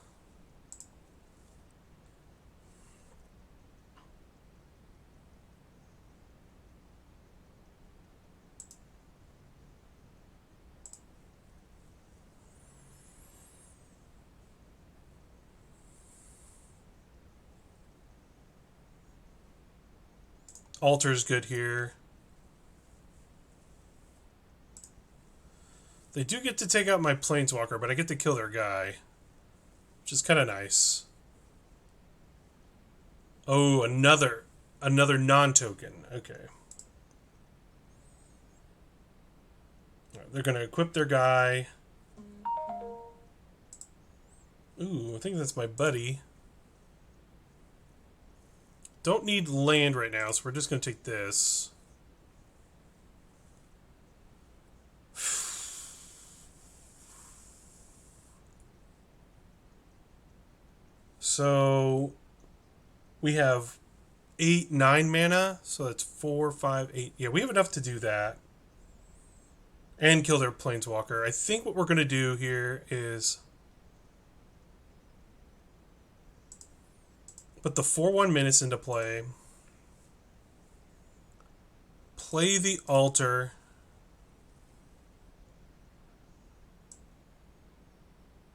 Altar's good here. They do get to take out my Planeswalker, but I get to kill their guy, which is kind of nice. Oh, another non-token. Okay. Right, they're going to equip their guy. Ooh, I think that's my buddy. Don't need land right now, so we're just going to take this. So we have 8, 9 mana, so that's 4, 5, 8. Yeah, we have enough to do that. And kill their Planeswalker. I think what we're going to do here is put the 4/1 Menace into play. Play the Altar.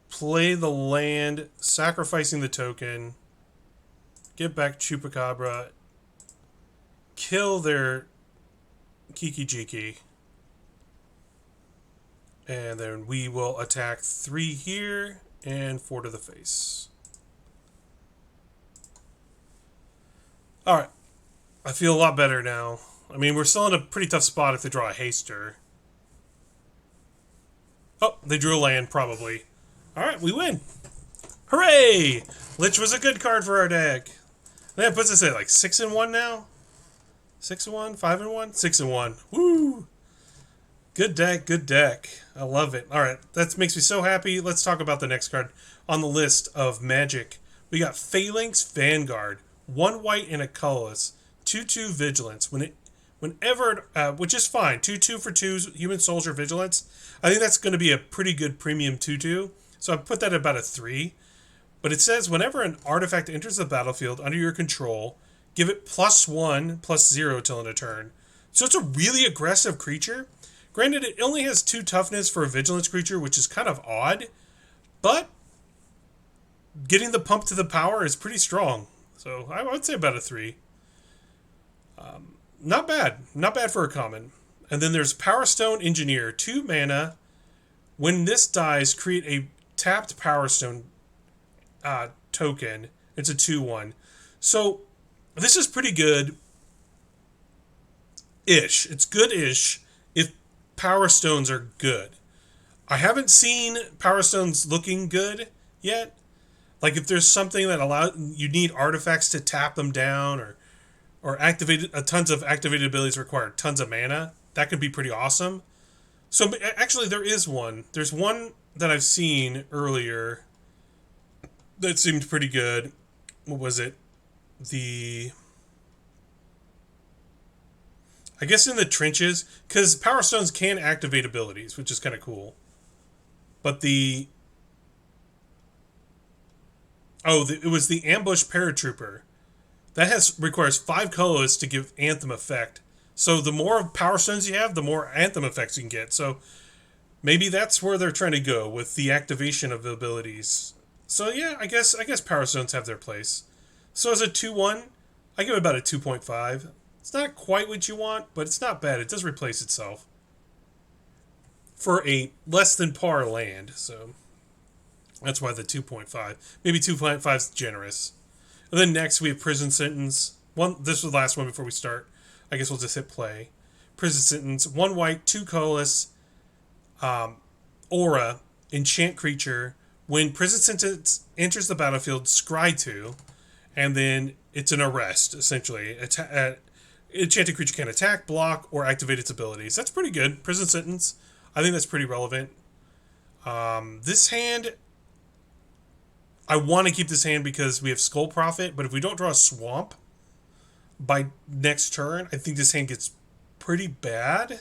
Play the land, sacrificing the token. Get back Chupacabra. Kill their Kiki Jiki. And then we will attack 3 here and 4 to the face. Alright. I feel a lot better now. I mean, we're still in a pretty tough spot if they draw a Haster. Oh, they drew a land, probably. Alright, we win. Hooray! Lich was a good card for our deck. That puts us at like 6-1 now? 6-1? 5-1? 6-1. Woo! Good deck, good deck. I love it. Alright, that makes me so happy. Let's talk about the next card on the list of Magic. We got Phalanx Vanguard. 1 white and a colorless. 2/2 Vigilance. Whenever, which is fine. 2/2 for 2 Human Soldier Vigilance. I think that's going to be a pretty good premium 2/2. So I put that at about a 3. But it says whenever an artifact enters the battlefield under your control, give it +1/+0 till end of turn. So it's a really aggressive creature. Granted, it only has 2 toughness for a vigilance creature, which is kind of odd. But getting the pump to the power is pretty strong. So I would say about a 3. Not bad. Not bad for a common. And then there's Power Stone Engineer. 2 mana. When this dies, create a tapped Power Stone token. It's a 2/1. So this is pretty good-ish. It's good-ish if Power Stones are good. I haven't seen Power Stones looking good yet. Like if there's something that you need artifacts to tap them down or activate tons of activated abilities require tons of mana, that could be pretty awesome. So actually there is one. There's one that I've seen earlier that seemed pretty good. What was it? I guess in the trenches, because Power Stones can activate abilities, which is kind of cool. But it was the Ambush Paratrooper. That requires 5 colors to give Anthem effect. So the more Power Stones you have, the more Anthem effects you can get. So maybe that's where they're trying to go with the activation of the abilities. So yeah, I guess Power Stones have their place. So as a 2/1, I give it about a 2.5. It's not quite what you want, but it's not bad. It does replace itself for a less than par land. So that's why the 2.5. Maybe 2.5 is generous. And then next we have Prison Sentence. This was the last one before we start. I guess we'll just hit play. Prison Sentence. 1 white, 2 colorless. Aura. Enchant creature. When Prison Sentence enters the battlefield, scry 2. And then it's an arrest, essentially. Enchanted creature can attack, block, or activate its abilities. That's pretty good. Prison Sentence. I think that's pretty relevant. This hand, I want to keep this hand because we have Skull Prophet, but if we don't draw a Swamp by next turn, I think this hand gets pretty bad.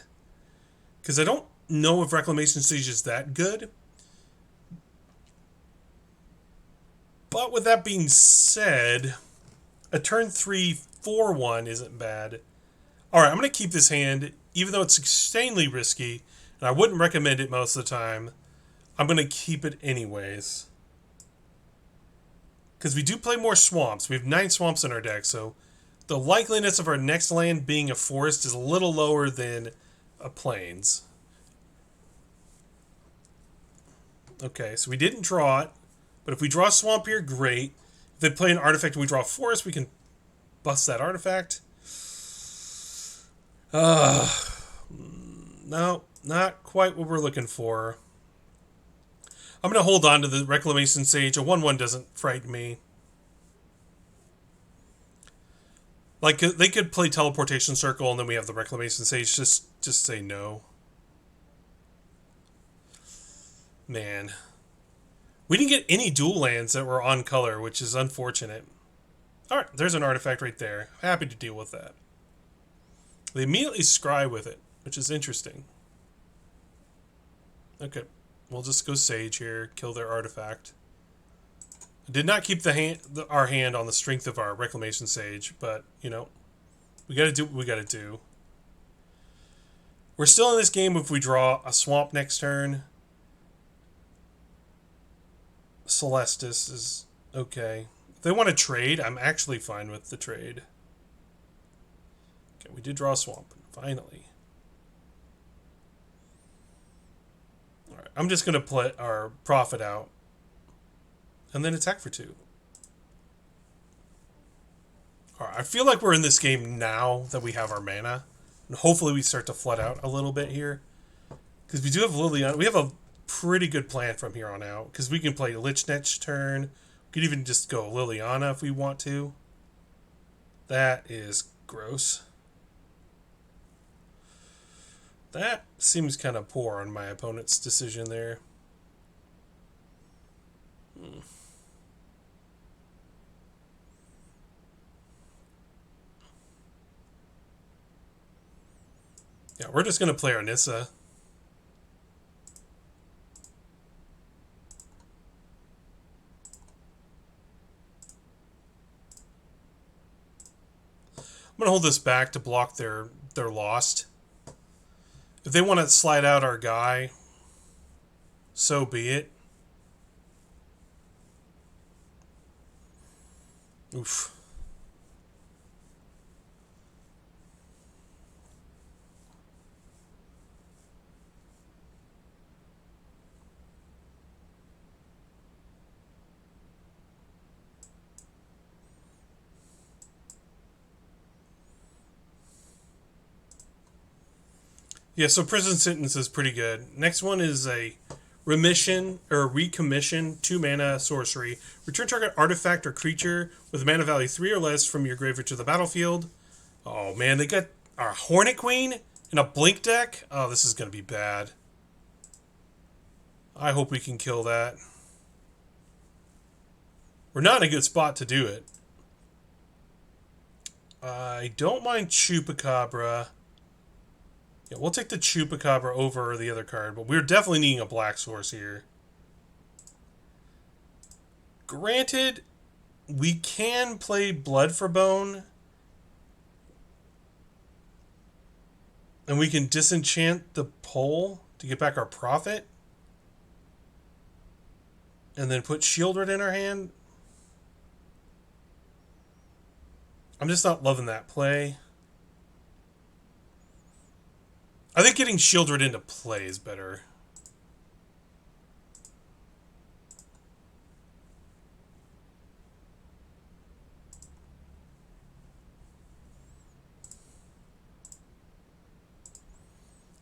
Because I don't know if Reclamation Stage is that good. But with that being said, a turn 3 4-1 isn't bad. Alright, I'm going to keep this hand, even though it's extremely risky, and I wouldn't recommend it most of the time. I'm going to keep it anyways. Because we do play more swamps. We have 9 swamps in our deck, so the likeliness of our next land being a forest is a little lower than a plains. Okay, so we didn't draw it, but if we draw a swamp here, great. If they play an artifact and we draw a forest, we can bust that artifact. No, not quite what we're looking for. I'm going to hold on to the Reclamation Sage. A 1-1 doesn't frighten me. Like, they could play Teleportation Circle, and then we have the Reclamation Sage. Just say no. Man. We didn't get any dual lands that were on color, which is unfortunate. Alright, there's an artifact right there. Happy to deal with that. They immediately scry with it, which is interesting. Okay, we'll just go Sage here, kill their artifact. I did not keep our hand on the strength of our Reclamation Sage, but, you know, we gotta do what we gotta do. We're still in this game if we draw a swamp next turn. Celestis is okay. If they want to trade, I'm actually fine with the trade. Okay, we did draw a swamp, finally. Alright, I'm just going to play our profit out. And then attack for 2. Alright, I feel like we're in this game now that we have our mana. And hopefully we start to flood out a little bit here. Because we do have Liliana. We have a pretty good plan from here on out. Because we can play Lich next turn. We could even just go Liliana if we want to. That is gross. That seems kind of poor on my opponent's decision there. Yeah, we're just going to play our Nissa. I'm going to hold this back to block their Lost. If they want to slide out our guy, so be it. Oof. Yeah, so Prison Sentence is pretty good. Next one is a Remission, or Recommission, 2 mana sorcery. Return target artifact or creature with a mana value 3 or less from your graveyard to the battlefield. Oh man, they got our Hornet Queen in a Blink deck? Oh, this is going to be bad. I hope we can kill that. We're not in a good spot to do it. I don't mind Chupacabra. Yeah, we'll take the Chupacabra over the other card, but we're definitely needing a black source here. Granted, we can play Blood for Bone. And we can disenchant the pole to get back our profit. And then put Shieldred in our hand. I'm just not loving that play. I think getting Shieldred into play is better.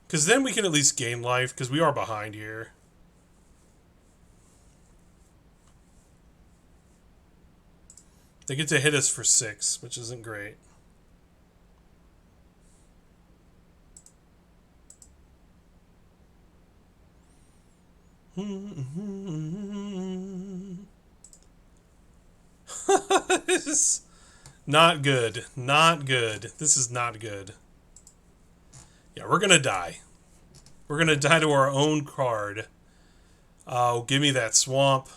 Because then we can at least gain life, because we are behind here. They get to hit us for 6, which isn't great. Not good. Not good. This is not good. Yeah, we're gonna die. We're gonna die to our own card. Oh, give me that swamp.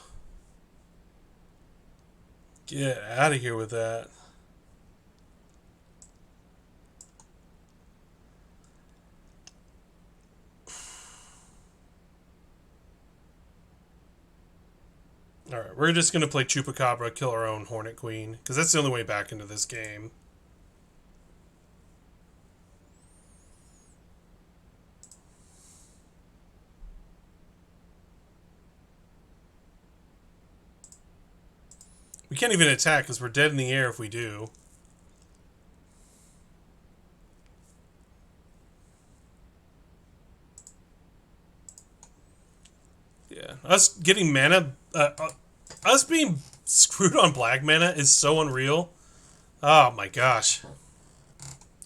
Get out of here with that. Alright, we're just gonna play Chupacabra, kill our own Hornet Queen, because that's the only way back into this game. We can't even attack because we're dead in the air if we do. Yeah, us getting mana, us being screwed on black mana is so unreal. Oh my gosh.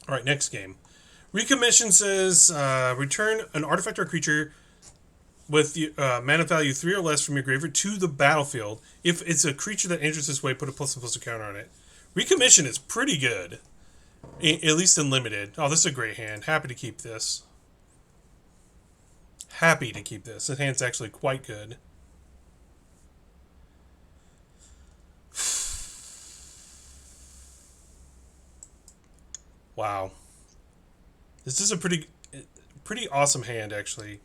Alright, next game. Recommission says, return an artifact or creature with mana value 3 or less from your graveyard to the battlefield. If it's a creature that enters this way, put a +1/+2 counter on it. Recommission is pretty good. At least in limited. Oh, this is a great hand. Happy to keep this. Happy to keep this. This hand's actually quite good. Wow. This is a pretty awesome hand, actually.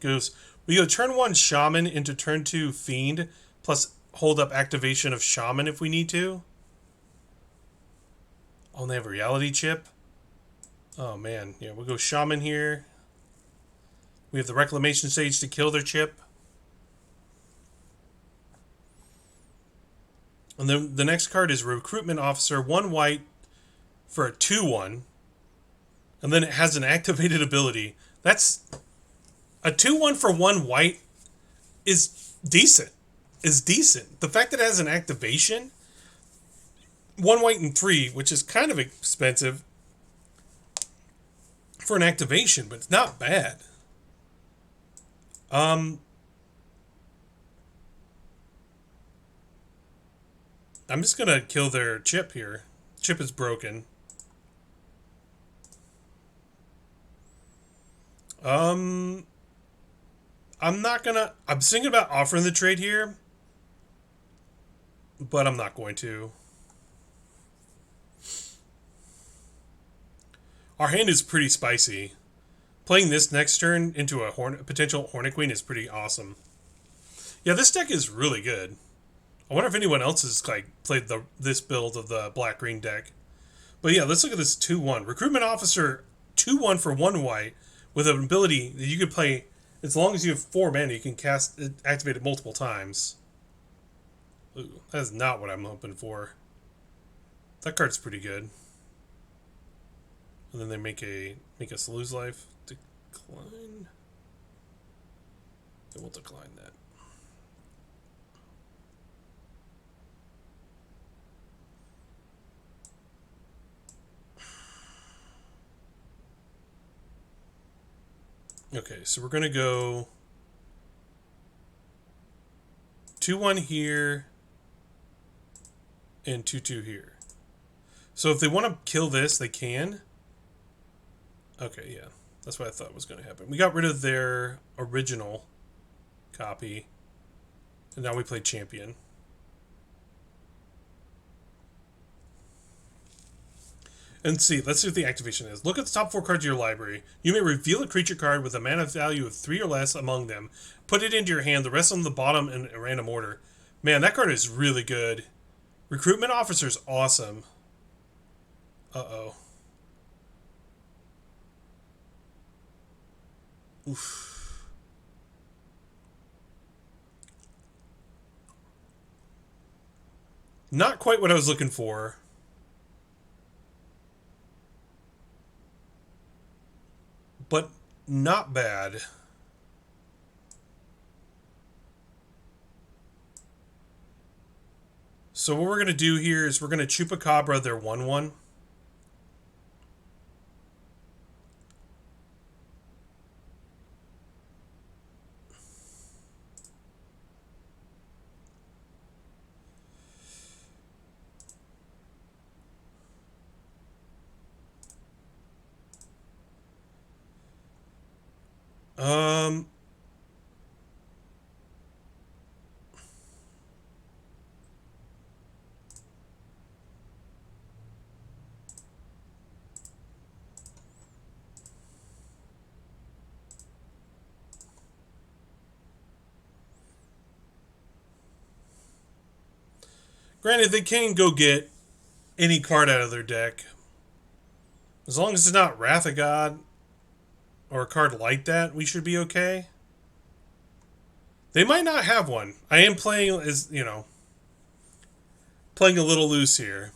We go turn 1 Shaman into turn 2 Fiend, plus hold up activation of Shaman if we need to. Oh, and they have a reality chip. Oh man, yeah, we'll go Shaman here. We have the Reclamation Sage to kill their chip. And then the next card is Recruitment Officer, 1 white for a 2/1. And then it has an activated ability. That's a 2/1 for 1 white is decent. The fact that it has an activation, 1 white and 3, which is kind of expensive for an activation, but it's not bad. I'm just gonna kill their chip here. Chip is broken. I'm not gonna. I'm thinking about offering the trade here, but I'm not going to. Our hand is pretty spicy. Playing this next turn into a potential Hornet Queen is pretty awesome. Yeah, this deck is really good. I wonder if anyone else has played this build of the black green deck. But yeah, let's look at this 2/1 Recruitment Officer, 2/1 for 1 white with an ability that you could play as long as you have 4 mana. You can activate it multiple times. Ooh, that is not what I'm hoping for. That card's pretty good. And then they make us lose life. Decline. Then we'll decline that. Okay, so we're gonna go 2/1 here and 2/2 here. So if they want to kill this, they can. Okay, yeah. That's what I thought was going to happen. We got rid of their original copy. And now we play Champion. And see, let's see what the activation is. Look at the top 4 cards of your library. You may reveal a creature card with a mana value of 3 or less among them. Put it into your hand, the rest on the bottom in a random order. Man, that card is really good. Recruitment Officer's awesome. Uh-oh. Oof. Not quite what I was looking for. But not bad. So what we're going to do here is we're going to Chupacabra their 1/1. Um, Granted, they can go get any card out of their deck. As long as it's not Wrath of God or a card like that, we should be okay. They might not have one. I am playing as, playing a little loose here.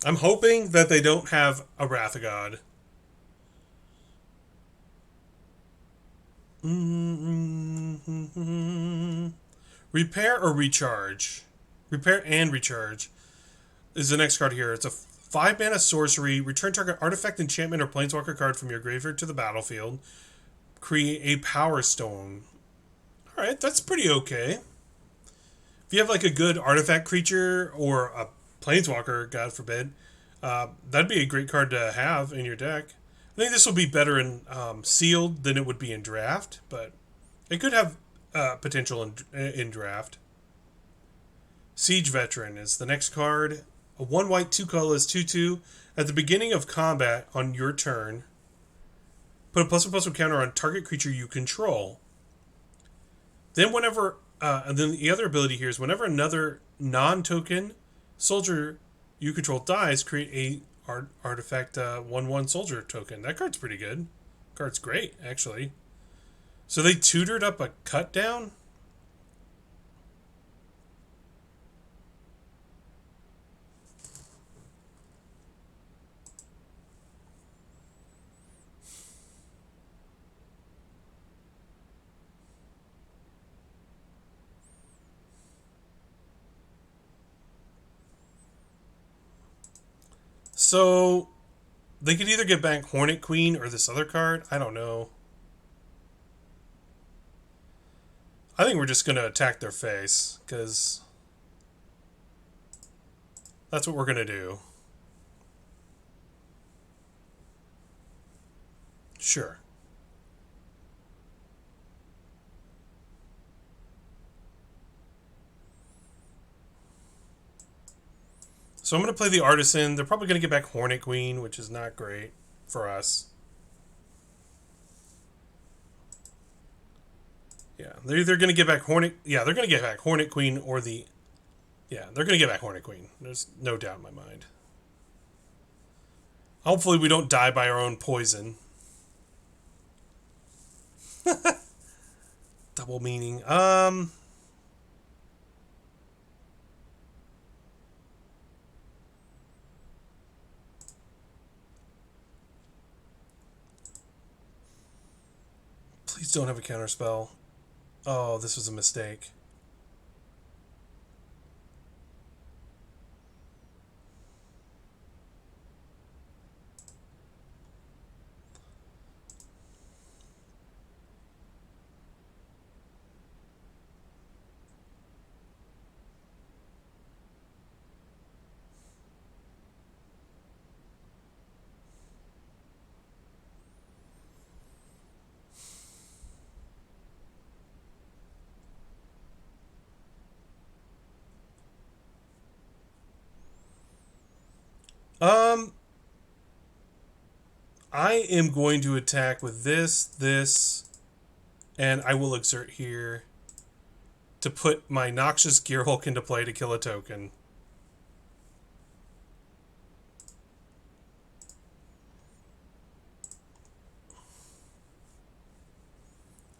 I'm hoping that they don't have a Wrath of God. Repair or recharge? Repair and recharge is the next card here. It's a 5 mana sorcery. Return target artifact, enchantment, or planeswalker card from your graveyard to the battlefield. Create a power stone. Alright, that's pretty okay. If you have like a good artifact creature or a planeswalker, God forbid, that'd be a great card to have in your deck. I think this will be better in sealed than it would be in draft, but it could have potential in draft. Siege Veteran is the next card. A 1 white, 2 colorless, 2/2. At the beginning of combat on your turn, put a +1/+1 counter on target creature you control. Then and then the other ability here is whenever another non-token soldier you control dies, create a artifact 1/1 soldier token. That card's pretty good. Card's great, actually. So they tutored up a cut down. So they could either get back Hornet Queen or this other card. I don't know. I think we're just going to attack their face, because that's what we're going to do. Sure. So I'm going to play the Artisan. They're probably going to get back Hornet Queen, which is not great for us. Yeah, they're either going to get back Hornet... Yeah, they're going to get back Hornet Queen or the... Yeah, they're going to get back Hornet Queen. There's no doubt in my mind. Hopefully we don't die by our own poison. Double meaning. Please don't have a counterspell. Oh, this was a mistake. Um, I am going to attack with this, and I will exert here to put my Noxious Gearhulk into play to kill a token.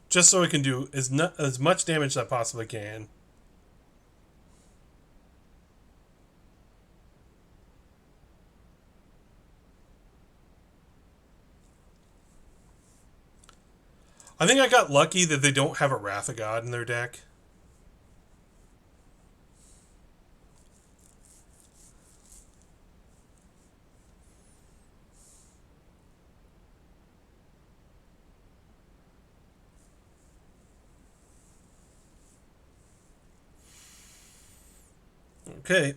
Just so I can do as much damage as I possibly can. I think I got lucky that they don't have a Wrath of God in their deck. Okay.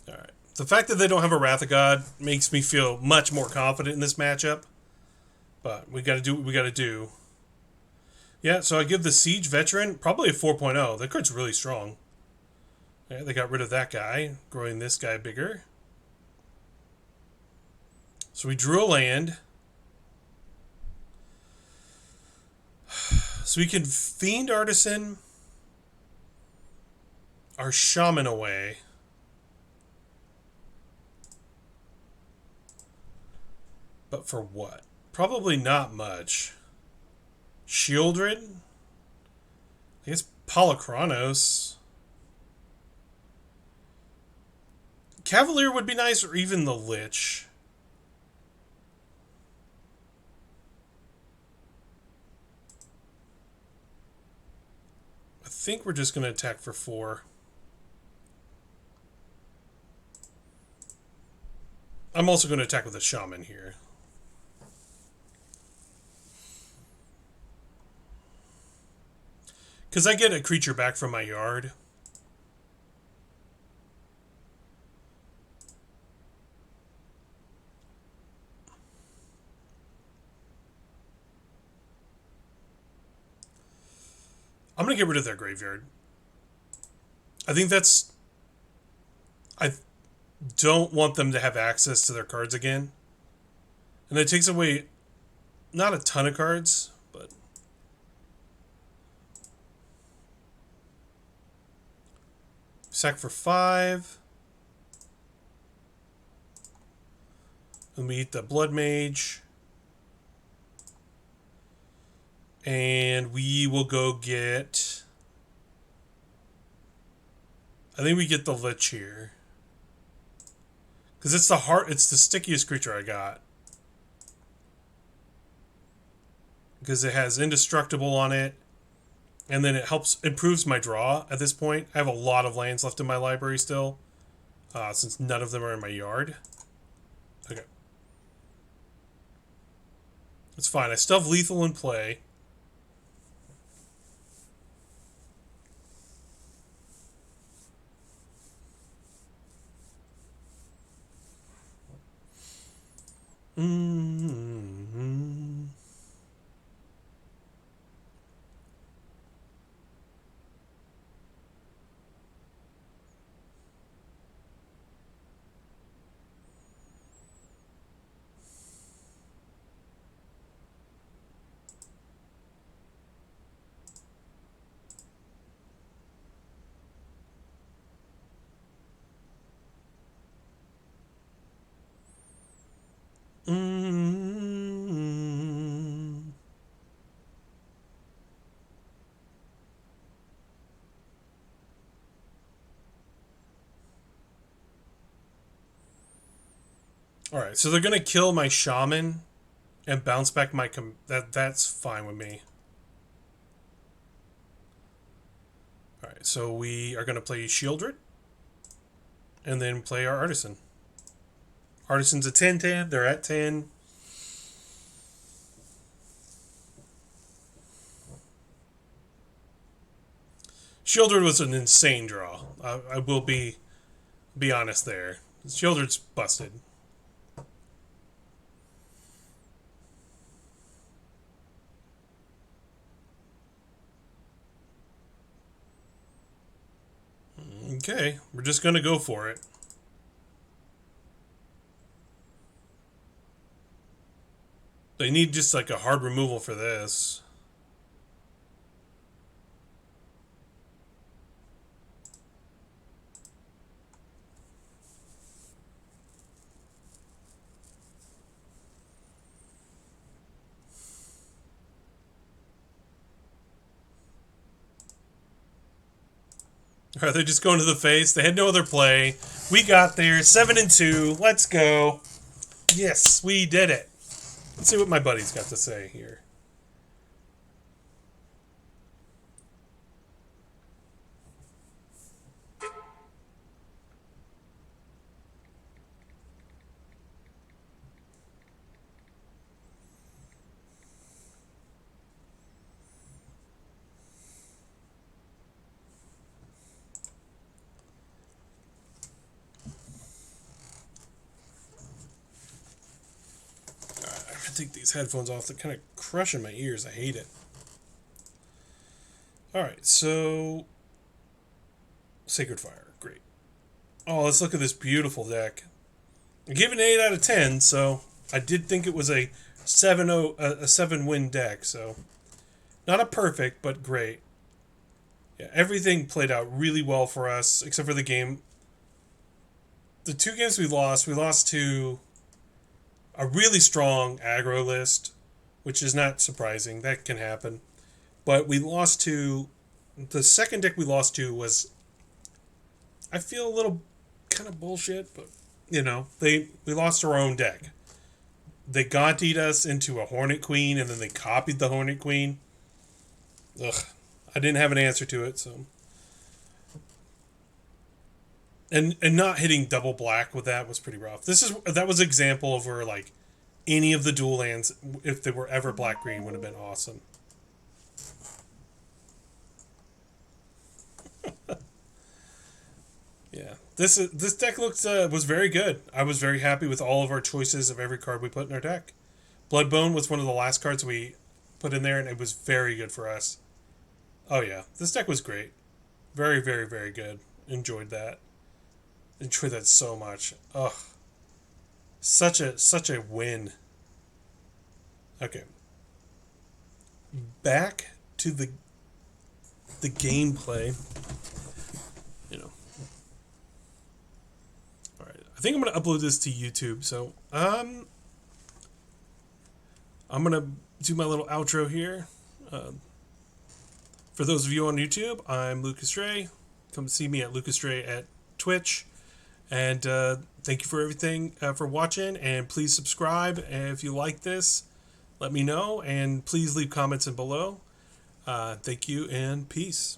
All right. The fact that they don't have a Wrath of God makes me feel much more confident in this matchup. But we got to do what we got to do. Yeah, so I give the Siege Veteran probably a 4.0. That card's really strong. Yeah, they got rid of that guy, growing this guy bigger. So we drew a land. So we can Fiend Artisan our Shaman away. But for what? Probably not much. Shieldred? I guess Polychronos. Cavalier would be nice, or even the Lich. I think we're just going to attack for 4. I'm also going to attack with a Shaman here. Because I get a creature back from my yard. I'm going to get rid of their graveyard. I think that's... I don't want them to have access to their cards again. And it takes away not a ton of cards, but... Sack for 5. And we eat the Blood Mage. And we will go get... I think we get the Lich here. Because it's the stickiest creature I got. Because it has Indestructible on it. And then it improves my draw at this point. I have a lot of lands left in my library still. Since none of them are in my yard. Okay. It's fine. I still have lethal in play. Mm-hmm. Mm-hmm. Alright, so they're going to kill my Shaman and bounce back my... That's fine with me. Alright, so we are going to play Shieldred. And then play our Artisan. Artisan's a 10/10. They're at 10. Shieldred was an insane draw. I will be honest there. Shieldred's busted. Okay, we're just going to go for it. They need just like a hard removal for this. Are they just going to the face? They had no other play. We got there. 7-2. Let's go. Yes, we did it. Let's see what my buddy's got to say here. take these headphones off. They're kind of crushing my ears. I hate it. Alright, so... Sacred Fire. Great. Oh, let's look at this beautiful deck. I give it an 8 out of 10, so I did think it was a 7-win deck, so... Not a perfect, but great. Yeah, everything played out really well for us, except for the game. The 2 games we lost to a really strong aggro list, which is not surprising. That can happen. But we lost to... The second deck we lost to was... I feel a little kind of bullshit, but, you know, we lost to our own deck. They Gontied us into a Hornet Queen, and then they copied the Hornet Queen. Ugh. I didn't have an answer to it, so... And not hitting double black with that was pretty rough. That was an example of where, like, any of the dual lands, if they were ever black-green, would have been awesome. Yeah. This deck was very good. I was very happy with all of our choices of every card we put in our deck. Bloodbone was one of the last cards we put in there, and it was very good for us. Oh yeah, this deck was great. Very, very, very good. Enjoyed that. Enjoyed that so much. Ugh. Such a win. Okay. Back to the gameplay. You know. Alright. I think I'm gonna upload this to YouTube, so I'm gonna do my little outro here. For those of you on YouTube, I'm Lucas Ray. Come see me at Lucas Ray at Twitch. And thank you for everything, for watching. And please subscribe. And if you like this, let me know. And please leave comments in below. Thank you and peace.